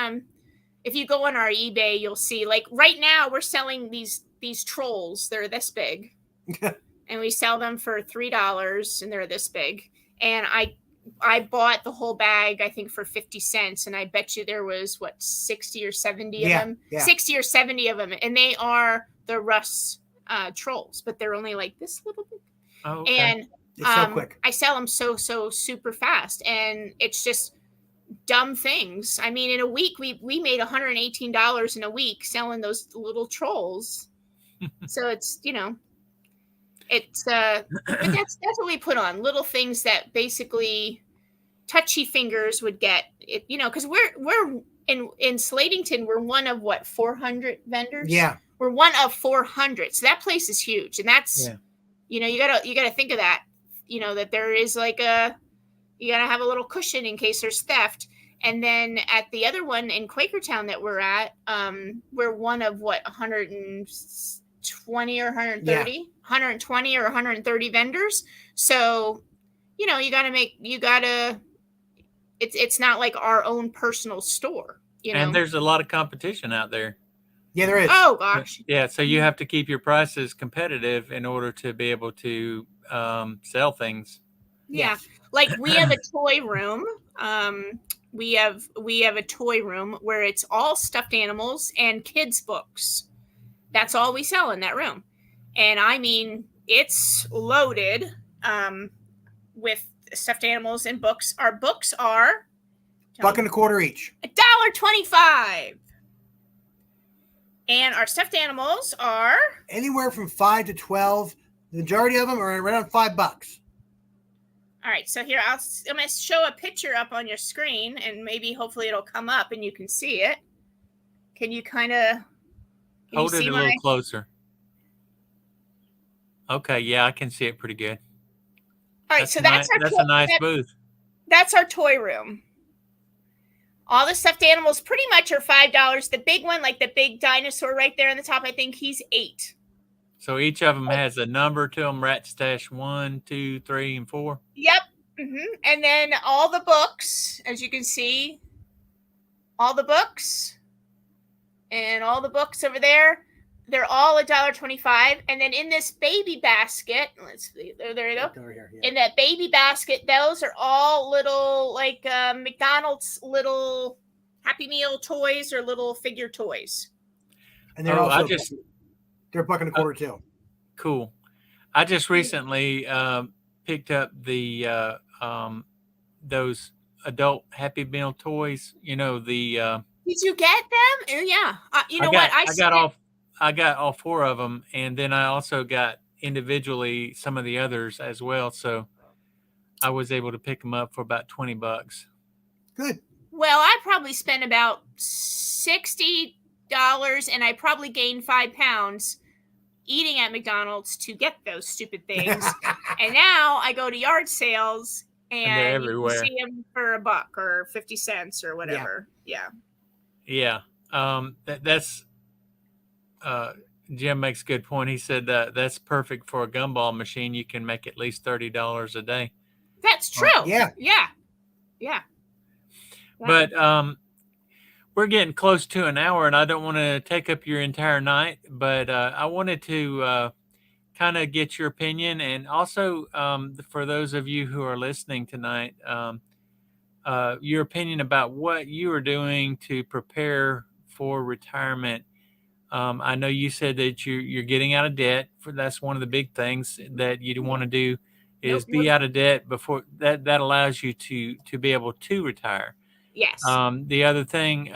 if you go on our eBay, you'll see, like, right now we're selling these trolls. They're this big, and we sell them for $3, and they're this big. And I bought the whole bag, I think, for 50 cents. And I bet you there was 60 or 70 of them, 60 or 70 of them. And they are the Russ trolls, but they're only like this little bit. Oh, okay. And it's so quick. I sell them so super fast. And it's just dumb things. I mean, in a week, we made $118 in a week selling those little trolls. So it's, it's but that's what we put on, little things that basically touchy fingers would get it, because we're in Slatington, we're one of 400 vendors. Yeah, we're one of 400, so that place is huge. And that's you gotta think of that, that there is like you gotta have a little cushion in case there's theft. And then at the other one in Quakertown that we're at, we're one of 120 or 130, 120 or 130 vendors. So, it's not like our own personal store, And there's a lot of competition out there. Yeah, there is. Oh gosh. Yeah. So you have to keep your prices competitive in order to be able to sell things. Yeah. Like we have a toy room. We have a toy room where it's all stuffed animals and kids' books. That's all we sell in that room. And I mean, it's loaded with stuffed animals and books. Our books are $1.25 each. $1.25. And our stuffed animals are anywhere from 5 to 12. The majority of them are around $5. All right, so here I'm going to show a picture up on your screen, and maybe hopefully it'll come up and you can see it. Can you kind of hold it a little closer? Okay, yeah, I can see it pretty good. All right, so that's a nice booth. That's our toy room. All the stuffed animals pretty much are $5. The big one, like the big dinosaur right there on the top, I think he's $8. So each of them has a number to them: Rat Stash 1, 2, 3, and 4. Yep. Mm-hmm. And then all the books, as you can see, all the books over there, they're all $1.25. And then in this baby basket, let's see, there you go. Over here, yeah. In that baby basket, those are all little, like McDonald's little Happy Meal toys or little figure toys. And they're also they're $1.25 too. Cool. I just recently picked up the those adult Happy Meal toys. Did you get them? Oh, yeah. I got all 4 of them, and then I also got individually some of the others as well. So I was able to pick them up for about $20. Good. Well, I probably spent about $60, and I probably gained 5 pounds eating at McDonald's to get those stupid things. And now I go to yard sales and you can see them for $1 or 50 cents or whatever. Yeah. That's Jim makes a good point. He said that's perfect for a gumball machine. You can make at least $30 a day. That's true. Yeah. But we're getting close to an hour, and I don't want to take up your entire night, but I wanted to kind of get your opinion, and also for those of you who are listening tonight, your opinion about what you are doing to prepare for retirement. I know you said that you're getting out of debt. That's one of the big things that you want to do is Nope. be out of debt before that allows you to be able to retire. Yes. The other thing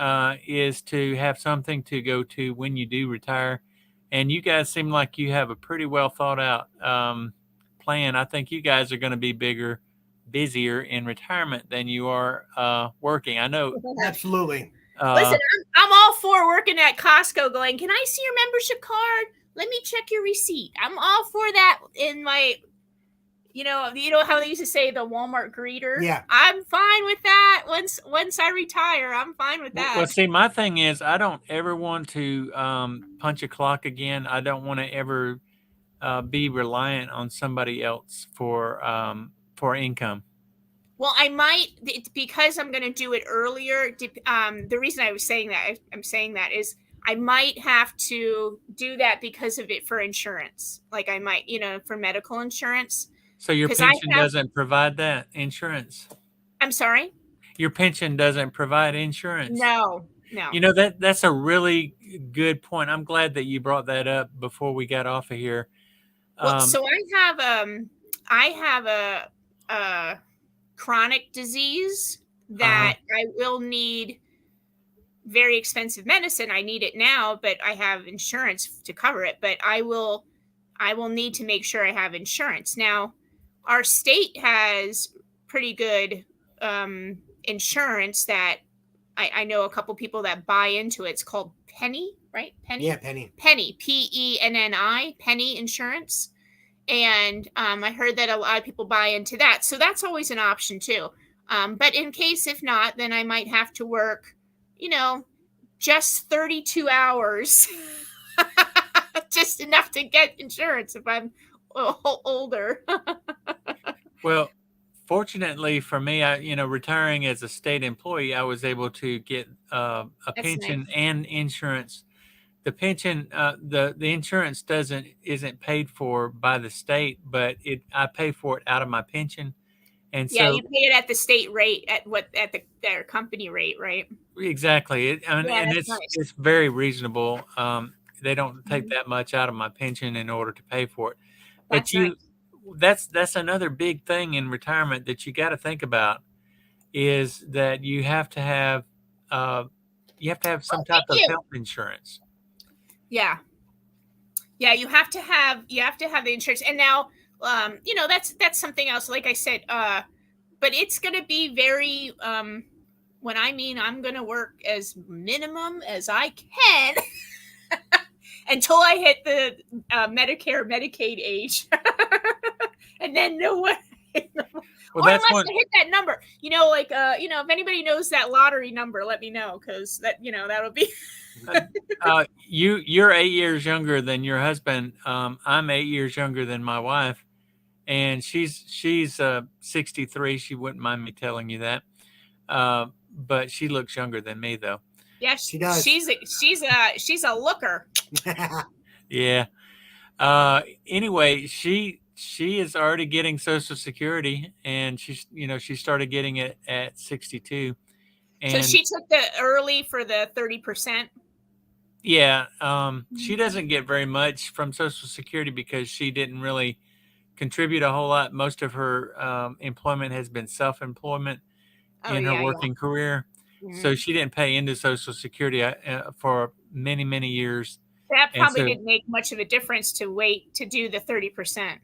is to have something to go to when you do retire. And you guys seem like you have a pretty well thought out plan. I think you guys are going to be busier in retirement than you are working. I know. Absolutely. Listen, I'm all for working at Costco going, can I see your membership card? Let me check your receipt. I'm all for that in my, you know how they used to say the Walmart greeter? Yeah. I'm fine with that. Once I retire, I'm fine with that. Well, see, my thing is I don't ever want to punch a clock again. I don't want to ever be reliant on somebody else for income. Well, I might, because I'm going to do it earlier. The reason I'm saying that is I might have to do that because of it for insurance. Like I might, for medical insurance. So your pension doesn't provide that insurance? I'm sorry? Your pension doesn't provide insurance? No. That's a really good point. I'm glad that you brought that up before we got off of here. Well, so I have a chronic disease that I will need very expensive medicine. I need it now, but I have insurance to cover it. But I will need to make sure I have insurance. Now, our state has pretty good insurance that I know a couple people that buy into it. It's called Penny, right? Penny? Yeah, Penny. Penny, Penni, Penny Insurance. And I heard that a lot of people buy into that. So that's always an option too. But in case if not, then I might have to work, just 32 hours, just enough to get insurance if I'm older. Well, fortunately for me, retiring as a state employee, I was able to get a pension and insurance. The pension, the insurance isn't paid for by the state, but I pay for it out of my pension, and so you pay it at the state rate at their company rate, right? Exactly. It's very reasonable. They don't take that much out of my pension in order to pay for it. But that's another big thing in retirement that you got to think about is that you have to have some type of health insurance. Yeah, you have to have the insurance. And now, that's something else. Like I said, but it's going to be very. When I'm going to work as minimum as I can until I hit the Medicare, Medicaid age, and then no one. Well, unless I hit that number, if anybody knows that lottery number, let me know, because that'll be. You're 8 years younger than your husband. I'm 8 years younger than my wife, and she's 63. She wouldn't mind me telling you that, but she looks younger than me, though. Yeah, she does. She's a looker. Yeah. Anyway, she is already getting Social Security, and she started getting it at 62. And so she took the early for the 30%. Yeah, she doesn't get very much from Social Security because she didn't really contribute a whole lot. Most of her employment has been self-employment in her working career. Mm-hmm. So she didn't pay into Social Security for many, many years. That probably didn't make much of a difference to wait to do the 30%.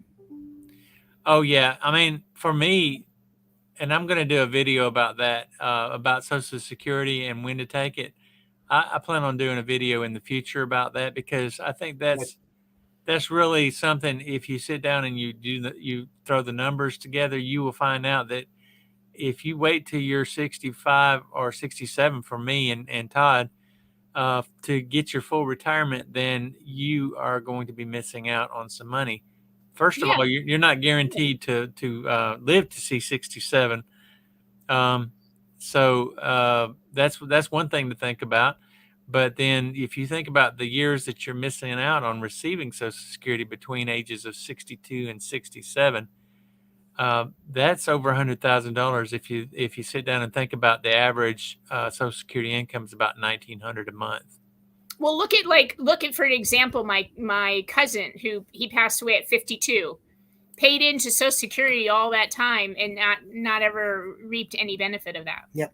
Oh, yeah. I mean, for me, and I'm going to do a video about that, about Social Security and when to take it. I plan on doing a video in the future about that because I think that's really something. If you sit down and you throw the numbers together, you will find out that if you wait till you're 65 or 67 for me and Todd to get your full retirement, then you are going to be missing out on some money. First of all, you're not guaranteed to live to see 67. So that's one thing to think about. But then if you think about the years that you're missing out on receiving Social Security between ages of 62 and 67, that's over $100,000. If you sit down and think about the average Social Security income is about $1,900 a month. Well, look at for an example, my cousin who he passed away at 52, paid into Social Security all that time and not ever reaped any benefit of that. Yep.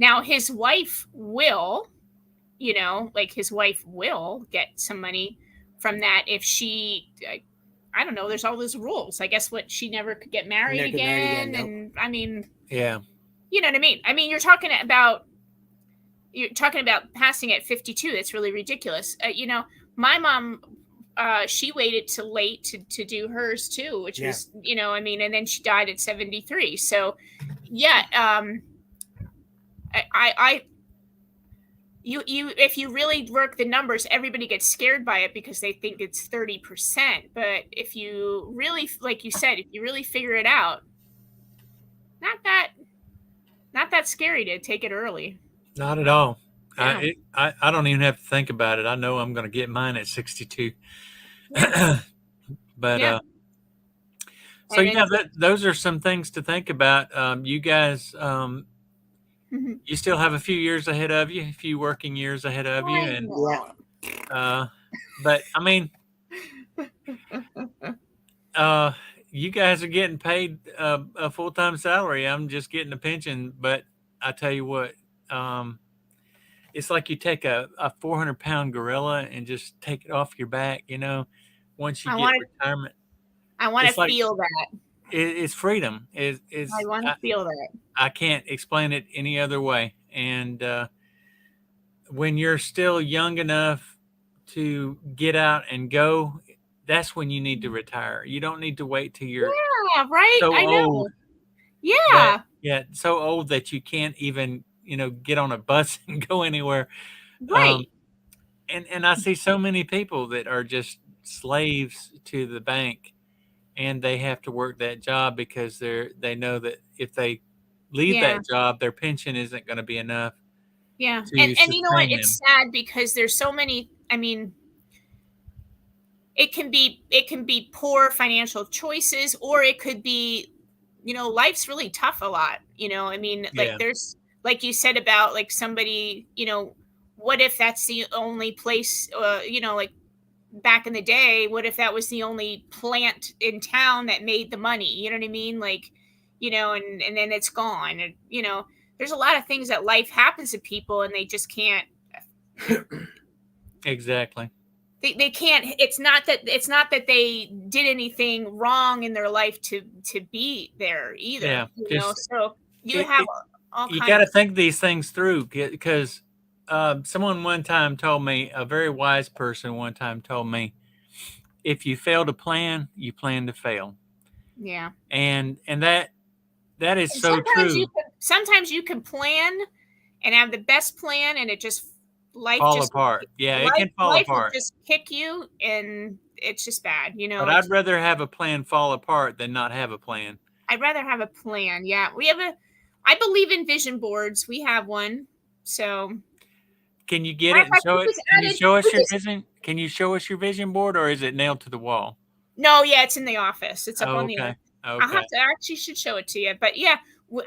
Now his wife will, his wife will get some money from that if she, I don't know. There's all those rules. I guess she never could get married again, nope. and I mean, yeah, you know what I mean. I mean, you're talking about passing at 52. That's really ridiculous. My mom, she waited till late to do hers too, which was, I mean, and then she died at 73. So, yeah, if you really work the numbers, everybody gets scared by it because they think it's 30%. But if you really, like you said, if you really figure it out, not that scary to take it early. Not at all. Yeah. I don't even have to think about it. I know I'm going to get mine at 62. Yeah. But Yeah. so yeah, those are some things to think about. You guys, you still have a few years ahead of you, a few working years ahead of you, and but I mean, you guys are getting paid a full-time salary. I'm just getting a pension, but I tell you what, it's like you take a 400-pound gorilla and just take it off your back. Once you get retirement, I want to feel that. It's freedom. I want to feel that. I can't explain it any other way. And when you're still young enough to get out and go, that's when you need to retire. You don't need to wait till you're so I know. old. So old that you can't even get on a bus and go anywhere. Right. And I see so many people that are just slaves to the bank, and they have to work that job because they know that if they leave that job, their pension isn't going to be enough. Yeah. And you know what? It's sad because there's so many, I mean, it can be poor financial choices, or it could be, life's really tough a lot. I mean, there's, like you said about like somebody, what if that's the only place, like back in the day, what if that was the only plant in town that made the money? You know what I mean? Like, and then it's gone. And, there's a lot of things that life happens to people and they just can't. Exactly. They can't. It's not that they did anything wrong in their life to be there either. Yeah. So you have all kinds. You got to think these things through, because someone one time told me, a very wise person one time told me, if you fail to plan, you plan to fail. Yeah. And that is so true. Sometimes you can plan and have the best plan, and it just fall apart. Yeah, it can fall apart. Will just kick you, and it's just bad. But I'd rather have a plan fall apart than not have a plan. I'd rather have a plan. Yeah, I believe in vision boards. We have one. So can you get it and show it? Can you show us your vision? Can you show us your vision board, or is it nailed to the wall? No, yeah, it's in the office. It's up on the. Okay. I'll have to actually should show it to you. But yeah, we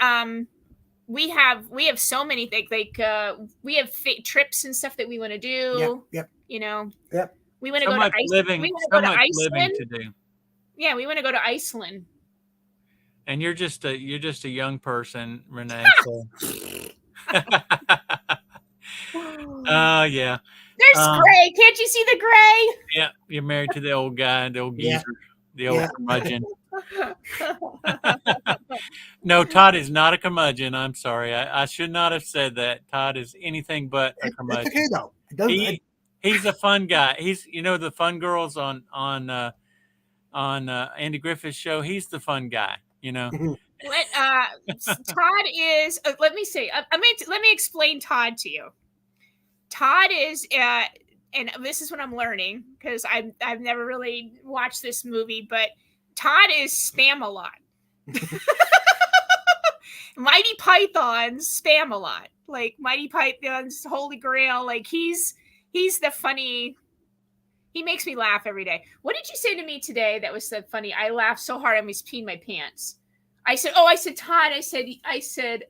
have so many things. Like we have trips and stuff that we want to do. Yep. Yep. We want to go to Iceland. We want to go to Iceland. To do. Yeah, we want to go to Iceland. And you're just a young person, Renee. So. Yeah. There's gray. Can't you see the gray? Yeah, you're married to the old guy, the old geezer, the old curmudgeon. No, Todd is not a curmudgeon. I'm sorry. I should not have said that. Todd is anything but a curmudgeon. It's okay though. He's a fun guy. He's the fun girls on Andy Griffith's show. He's the fun guy. What Todd is? Let me say. Let me explain Todd to you. Todd is, and this is what I'm learning because I've never really watched this movie, but Todd is Spam-A-Lot. Mighty Pythons spam a lot. Like Mighty Python's Holy Grail. Like he's the funny. He makes me laugh every day. What did you say to me today that was so funny? I laughed so hard I almost peed my pants. I said, Todd, I said,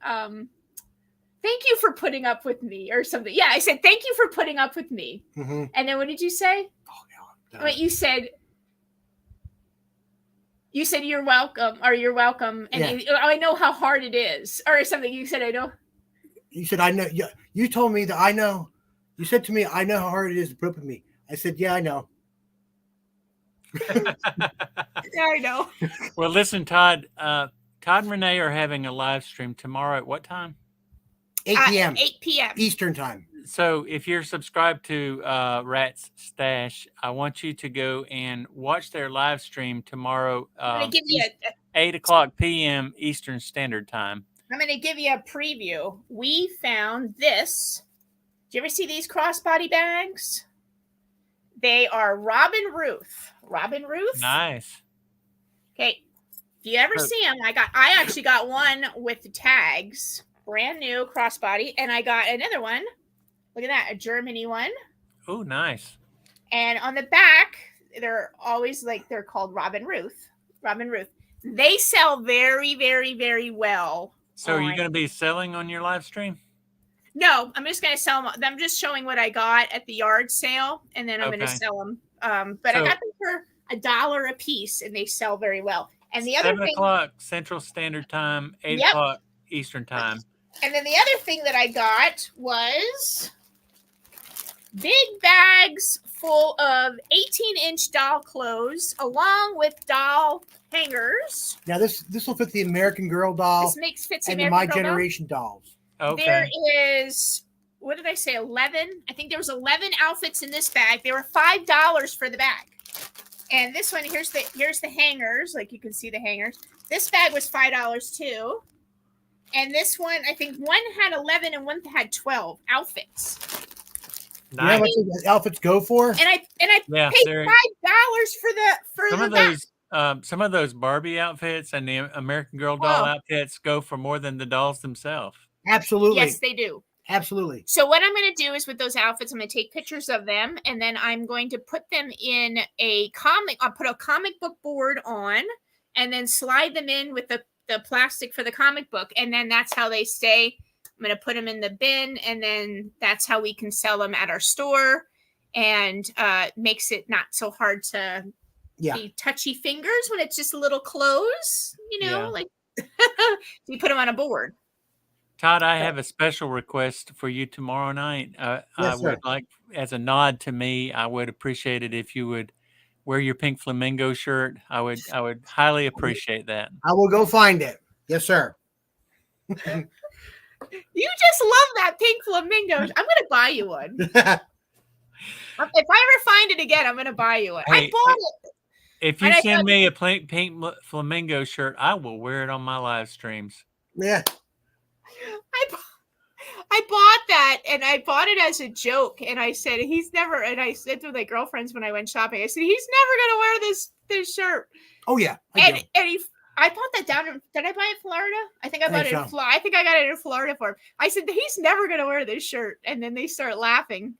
thank you for putting up with me or something. Yeah, I said, thank you for putting up with me. Mm-hmm. And then what did you say? Oh, yeah. Wait, you said, you're welcome, or you're welcome. And I know how hard it is, or something. You said, I know. You said, I know. You told me that I know. You said to me, I know how hard it is to put up with me. I said, yeah, I know. Yeah, I know. Well, listen, Todd. Todd and Renee are having a live stream tomorrow at what time? 8 p.m. 8 p.m. Eastern time. So if you're subscribed to Rat's Stash, I want you to go and watch their live stream tomorrow, 8 o'clock p.m. Eastern Standard Time. I'm going to give you a preview. We found this. Did you ever see these crossbody bags? They are Robin Ruth. Robin Ruth? Nice. Okay. If you ever see them, I actually got one with the tags. Brand new crossbody. And I got another one. Look at that. A Germany one. Oh, nice. And on the back, they're always they're called Robin Ruth. Robin Ruth. They sell very, very, very well. So are you going to be selling on your live stream? No, I'm just going to sell them. I'm just showing what I got at the yard sale, and then I'm going to sell them. But I got them for $1 a piece, and they sell very well. And the other 7 o'clock Central Standard Time, 8 o'clock Eastern Time. And then the other thing that I got was big bags full of 18-inch doll clothes, along with doll hangers. Now this will fit the American Girl doll. This fits the and American My Girl Generation dolls. Okay. There is, what did I say, 11? I think there was 11 outfits in this bag. They were $5 for the bag. And this one, here's the hangers. Like you can see the hangers. This bag was $5 too. And this one, I think one had 11 and one had 12 outfits. Nice. You know how much the outfits go for? And I paid $5 for some the of those some of those Barbie outfits and the American Girl doll outfits go for more than the dolls themselves. Absolutely. Yes, they do. Absolutely. So what I'm going to do is with those outfits, I'm going to take pictures of them, and then I'm going to put them in a comic. I'll put a comic book board on, and then slide them in with the plastic for the comic book, and then that's how they stay. I'm going to put them in the bin, and then that's how we can sell them at our store, and makes it not so hard to be touchy fingers when it's just little clothes, like you put them on a board. Todd, I have a special request for you tomorrow night. Yes, I would like, as a nod to me, I would appreciate it if you would wear your pink flamingo shirt. I would highly appreciate that. I will go find it. Yes, sir. You just love that pink flamingo. I'm going to buy you one. If I ever find it again, I'm going to buy you one. Hey, I bought it. If you send me a pink flamingo shirt, I will wear it on my live streams. Yeah. I bought that, and I bought it as a joke, and I said and I said to my girlfriends when I went shopping, I said he's never gonna wear this shirt. Oh yeah, I bought that down. Did I buy it in Florida? I think I bought it in Florida. I think I got it in Florida for him. I said he's never gonna wear this shirt, and then they start laughing,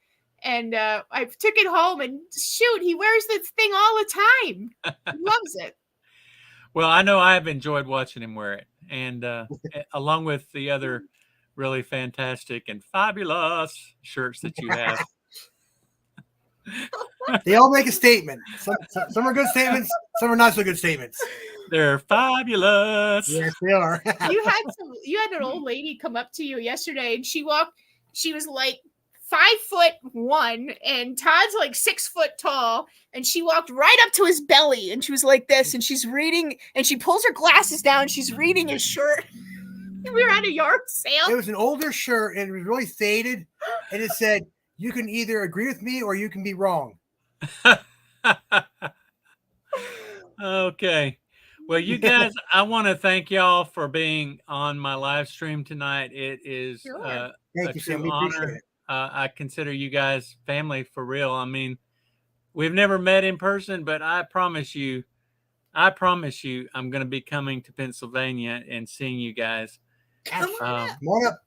and I took it home, and shoot, he wears this thing all the time. He loves it. Well, I know I've enjoyed watching him wear it, and along with the other really fantastic and fabulous shirts that you have. They all make a statement. Some are good statements, some are not so good statements. They're fabulous. Yes, they are. You had an old lady come up to you yesterday, and she was like 5'1", and Todd's like 6 foot tall, and she walked right up to his belly, and she was like this, and she's reading, and she pulls her glasses down, and she's reading his shirt. And we were at a yard sale. It was an older shirt, and it was really faded, and it said, "You can either agree with me or you can be wrong." Okay. Well, you guys, I want to thank y'all for being on my live stream tonight. It is a true honor. I consider you guys family for real. I mean, we've never met in person, but I promise you, I'm going to be coming to Pennsylvania and seeing you guys. Come on up. Come on up.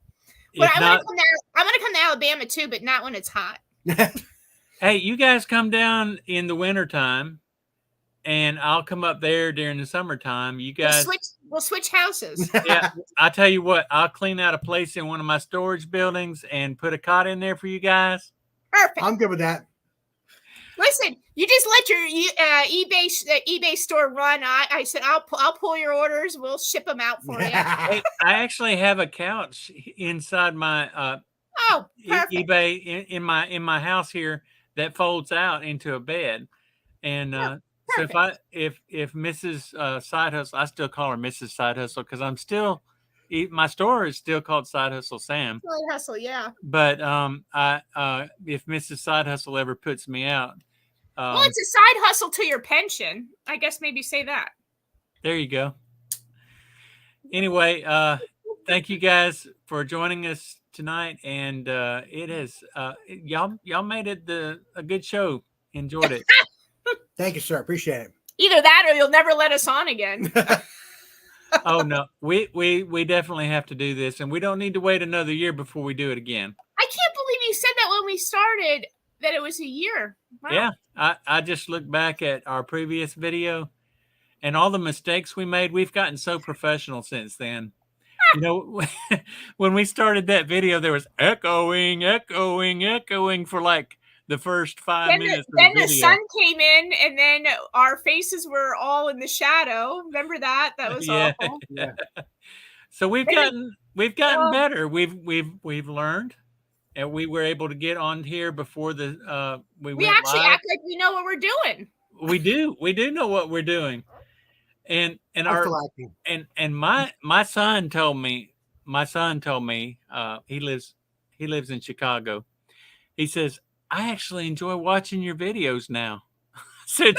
But I want to come to Alabama too, but not when it's hot. Hey, you guys come down in the wintertime, and I'll come up there during the summertime. You guys, we'll switch houses. Yeah, I tell you what, I'll clean out a place in one of my storage buildings and put a cot in there for you guys. Perfect. I'm good with that. Listen, you just let your eBay store run. I said I'll pull your orders. We'll ship them out for you. Hey, I actually have a couch inside my eBay in my house here that folds out into a bed, and so if Mrs. Side Hustle, I still call her Mrs. Side Hustle because I'm still my store is still called Side Hustle Sam. Side Hustle, yeah. But if Mrs. Side Hustle ever puts me out, well, it's a side hustle to your pension. I guess maybe say that. There you go. Anyway, thank you guys for joining us tonight, and it is y'all made it a good show. Enjoyed it. Thank you, sir. Appreciate it. Either that or you'll never let us on again. Oh no, we definitely have to do this, and we don't need to wait another year before we do it again. I can't believe you said that when we started, that it was a year. Wow. Yeah, I just look back at our previous video and all the mistakes we made. We've gotten so professional since then. You know, when we started that video, there was echoing for like the first 5 minutes. Then the sun came in, and then our faces were all in the shadow. Remember that? That was awful. Yeah. So we've gotten better. We've learned, and we were able to get on here before the we actually live. act like we know what we're doing. We do know what we're doing, and my son told me he lives in Chicago. He says, I actually enjoy watching your videos now. Hey,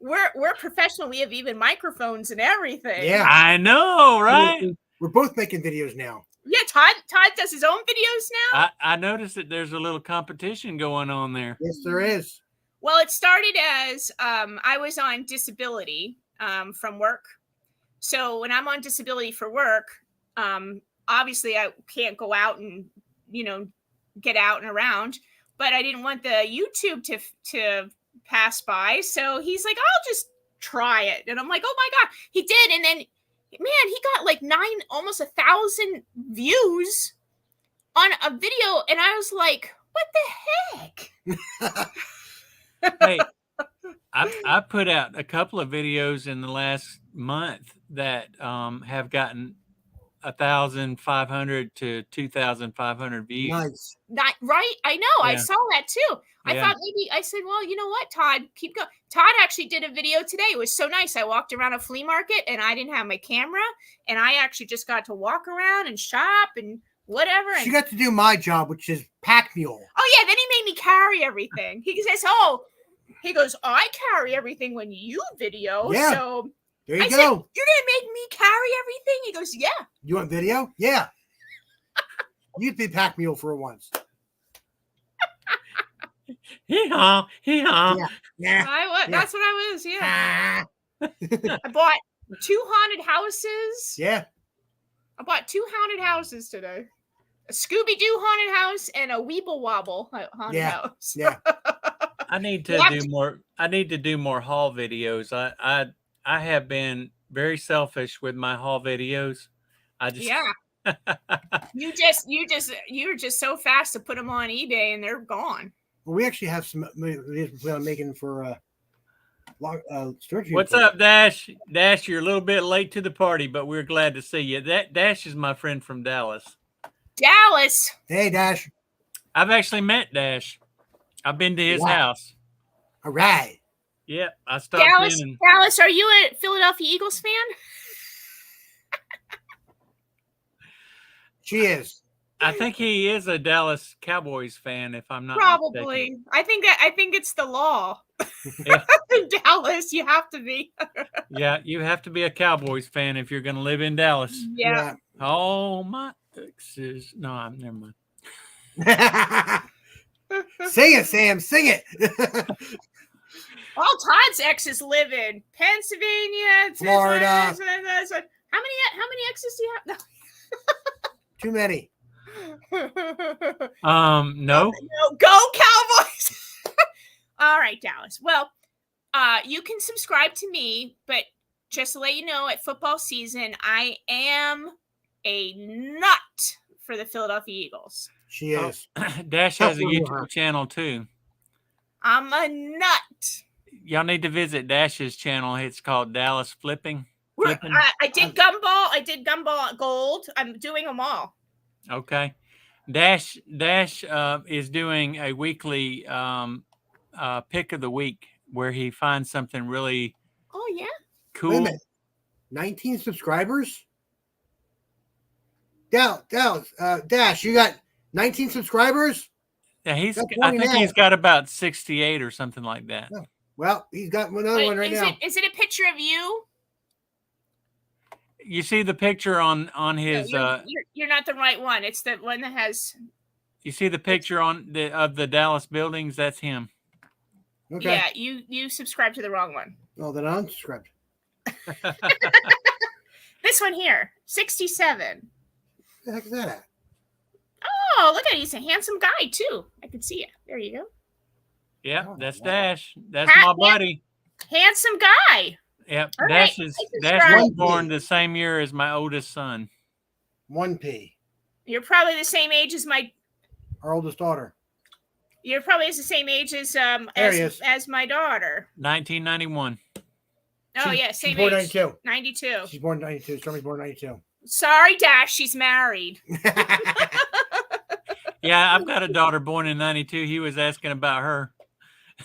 we're professional. We have even microphones and everything. Yeah, I know, right? We're both making videos now. Yeah, Todd does his own videos now. I noticed that there's a little competition going on there. Yes, there is. Well, it started as I was on disability from work. So when I'm on disability for work, obviously I can't go out and get out and around, but I didn't want the YouTube to pass by. So he's like, I'll just try it. And I'm like, oh my God, he did. And then, man, he got like almost 1,000 views on a video. And I was like, what the heck? Hey, I put out a couple of videos in the last month that have gotten 1,500 to 2,500 views. Nice. Right? I know. Yeah. I saw that too. I thought maybe I said, well, you know what, Todd, keep going. Todd actually did a video today. It was so nice. I walked around a flea market and I didn't have my camera, and I actually just got to walk around and shop and whatever. She got to do my job, which is pack mule. Oh yeah. Then he made me carry everything. He says, he goes, I carry everything when you video. Yeah. So there you go. Said, you're going to make me carry everything? He goes, yeah. You want video? Yeah. You'd be pack mule for once. Hee-haw. Yeah. That's what I was, yeah. I bought 2 haunted houses. Yeah. I bought 2 haunted houses today. A Scooby-Doo haunted house and a Weeble Wobble haunted house. Yeah. I need to do more. I need to do more haul videos. I have been very selfish with my haul videos. You're just so fast to put them on eBay and they're gone. Well, we actually have some videos we plan on making for storage. What's up, Dash? Dash, you're a little bit late to the party, but we're glad to see you. Dash is my friend from Dallas. Dallas. Hey, Dash. I've actually met Dash. I've been to his house. All right. Yep, I stopped in. Dallas, are you a Philadelphia Eagles fan? She is. I think he is a Dallas Cowboys fan, if I'm not probably. mistaken. I think it's the law. Yeah. In Dallas, you have to be. Yeah, you have to be a Cowboys fan if you're going to live in Dallas. Yeah. Oh my exes. No, I'm never mind. Sing it, Sam. Sing it. All Todd's exes live in Pennsylvania, Florida. How How many X's do you have? Too many. No. No, go Cowboys. All right, Dallas. Well, you can subscribe to me, but just to let you know, at football season, I am a nut for the Philadelphia Eagles. She is. Dash has a YouTube channel too. I'm a nut. Y'all need to visit Dash's channel. It's called Dallas Flipping. I did Gumball. I did Gumball Gold. I'm doing them all. Okay. Dash is doing a weekly pick of the week where he finds something really cool. Wait a minute. 19 subscribers? Dash, you got 19 subscribers? Yeah, I think he's got about 68 or something like that. Oh, well, he's got another one right now. Is it a picture of you? You see the picture on his. No, you're not the right one. It's the one that has. You see the picture of the Dallas buildings? That's him. Okay. Yeah, you subscribed to the wrong one. Oh, then I'm subscribed. This one here, 67. The heck is that at? Oh, look at it. He's a handsome guy too. I can see it. There you go. Yeah, that's Dash. That's my buddy. Handsome guy. Yep. All Dash right, was born the same year as my oldest son. 1P. You're probably the same age as our oldest daughter. You're probably the same age as my daughter. 1991. Oh yeah, same she's born age. 92. 92. She's born 92. Stormy's born 92. Sorry, Dash. She's married. Yeah, I've got a daughter born in 92. He was asking about her.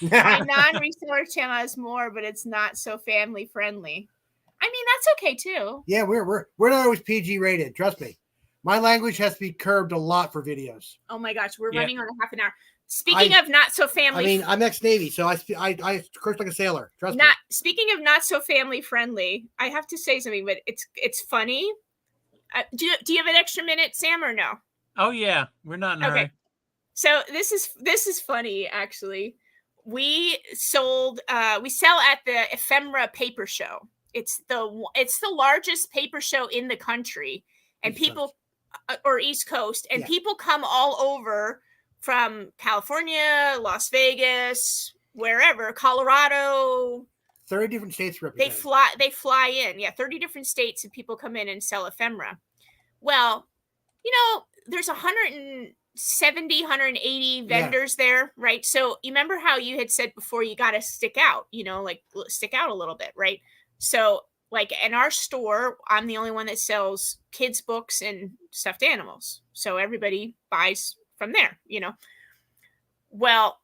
My non-reseller channel has more, but it's not so family friendly. I mean, that's okay too. Yeah, we're not always PG rated. Trust me. My language has to be curbed a lot for videos. Oh my gosh, we're running on a half an hour. Speaking of not so family, I mean, I'm ex-Navy, so I curse like a sailor. Trust me. Speaking of not so family friendly, I have to say something, but it's funny. Do you have an extra minute, Sam, or no? Oh yeah, we're not in a hurry. So this is funny actually. We sell at the Ephemera Paper Show. It's the largest paper show in the country, and people or East Coast, and people come all over from California, Las Vegas, wherever, Colorado. 30 different states represented. They fly in. Yeah, 30 different states, and people come in and sell ephemera. Well, there's 170, 180 vendors there, right? So you remember how you had said before you got to stick out, stick out a little bit, right? So like in our store, I'm the only one that sells kids' books and stuffed animals. So everybody buys from there, Well,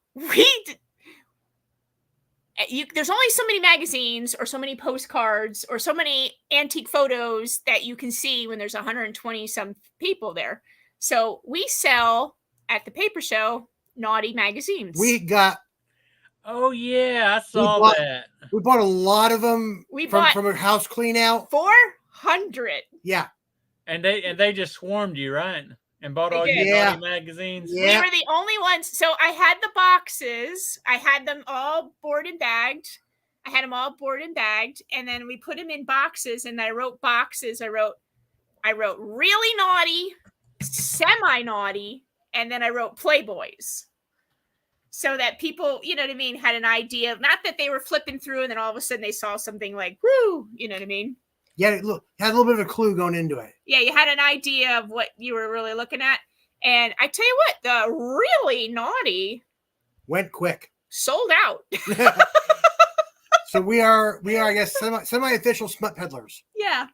there's only so many magazines or so many postcards or so many antique photos that you can see when there's 120 some people there. So we sell at the paper show naughty magazines. Oh yeah, I saw that. We bought a lot of them from a house clean out. 400. Yeah. And they just swarmed you, right? And bought all your naughty magazines. Yeah. We were the only ones. So I had the boxes. I had them all board and bagged. And then we put them in boxes, and I wrote boxes. I wrote really naughty, semi-naughty, and then I wrote Playboys. So that people, had an idea. Not that they were flipping through and then all of a sudden they saw something like, woo, you know what I mean? Yeah, look, had a little bit of a clue going into it. Yeah, you had an idea of what you were really looking at. And I tell you what, the really naughty went quick. Sold out. So we are, I guess, semi-official smut peddlers. Yeah.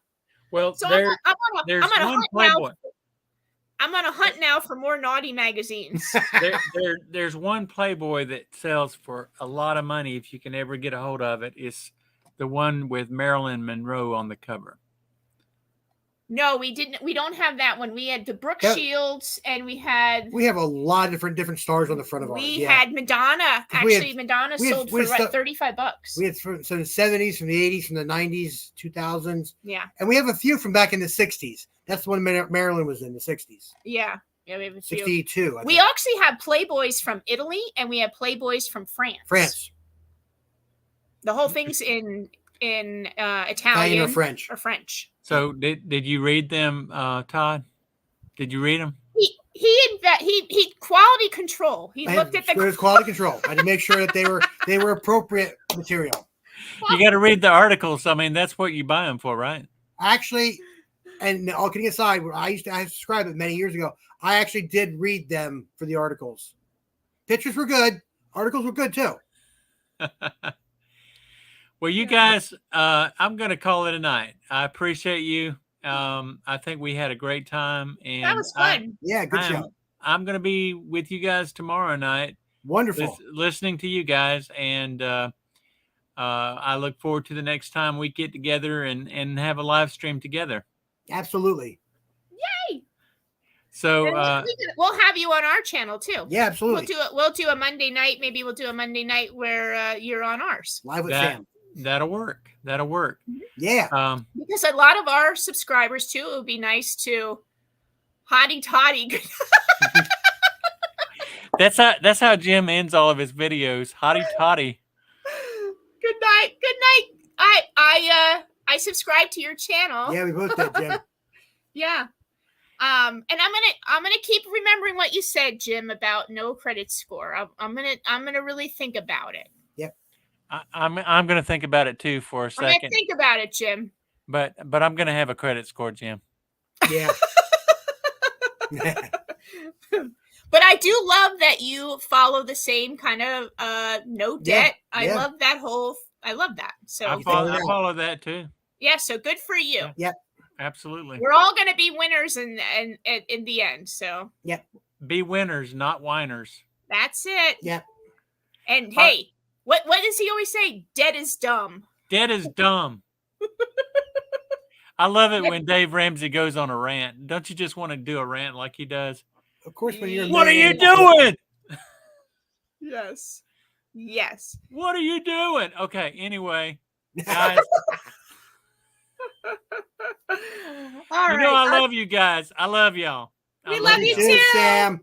Well, so there's one Playboy. I'm on a hunt now for more naughty magazines. There's one Playboy that sells for a lot of money if you can ever get a hold of it. It's the one with Marilyn Monroe on the cover. No, we didn't. We don't have that one. We had the Brooke Shields, and we have a lot of different stars on the front of ours. We had Madonna. Actually, Madonna sold for $35. We had from the 70s, from the 80s, from the 90s, 2000s. Yeah. And we have a few from back in the 60s. That's the one Marilyn was in the 60s. Yeah. Yeah, we have a few. 62. We actually have Playboys from Italy, and we have Playboys from France. The whole thing's in Italian or French. So did you read them, Todd? Did you read them? He quality control. He looked at the quality control. I had to make sure that they were appropriate material. You got to read the articles. I mean, that's what you buy them for, right? Actually, and all kidding aside, I subscribed it many years ago. I actually did read them for the articles. Pictures were good. Articles were good too. Well, you guys, I'm going to call it a night. I appreciate you. I think we had a great time, and that was fun. Good show. I'm going to be with you guys tomorrow night. Wonderful. Listening to you guys, and I look forward to the next time we get together and have a live stream together. Absolutely. Yay! So we'll have you on our channel too. Yeah, absolutely. We'll do a Monday night. Maybe we'll do a Monday night where you're on ours. Live with Sam. That'll work. That'll work. Yeah. Because a lot of our subscribers too, it would be nice to hottie toddy. That's how Jim ends all of his videos. Hottie toddy. Good night. Good night. I subscribe to your channel. Yeah, we both did, Jim. Yeah. And I'm gonna keep remembering what you said, Jim, about no credit score. I'm gonna really think about it. Yep. I'm gonna think about it too for a second. I'm gonna think about it, Jim. But I'm gonna have a credit score, Jim. Yeah. But I do love that you follow the same kind of no debt. I love that I love that. So I follow that too. Yeah, so good for you. Yep. Absolutely. We're all gonna be winners in the end. So yep. Be winners, not whiners. That's it. Yep. And hey, what does he always say? Debt is dumb. Debt is dumb. I love it when Dave Ramsey goes on a rant. Don't you just want to do a rant like he does? Of course, when you're what are you doing? Yes. Yes. What are you doing? Okay. Anyway, guys. All right. I love you guys. I love y'all. We love you too, Sam.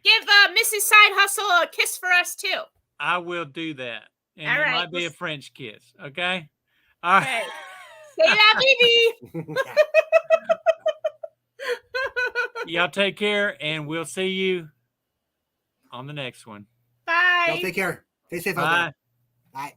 Give Mrs. Side Hustle a kiss for us too. I will do that. And all it right. might be a French kiss. Okay. All right. Okay. Say that, baby. Y'all take care, and we'll see you on the next one. Bye. Y'all take care. Stay safe out Bye. there. Bye.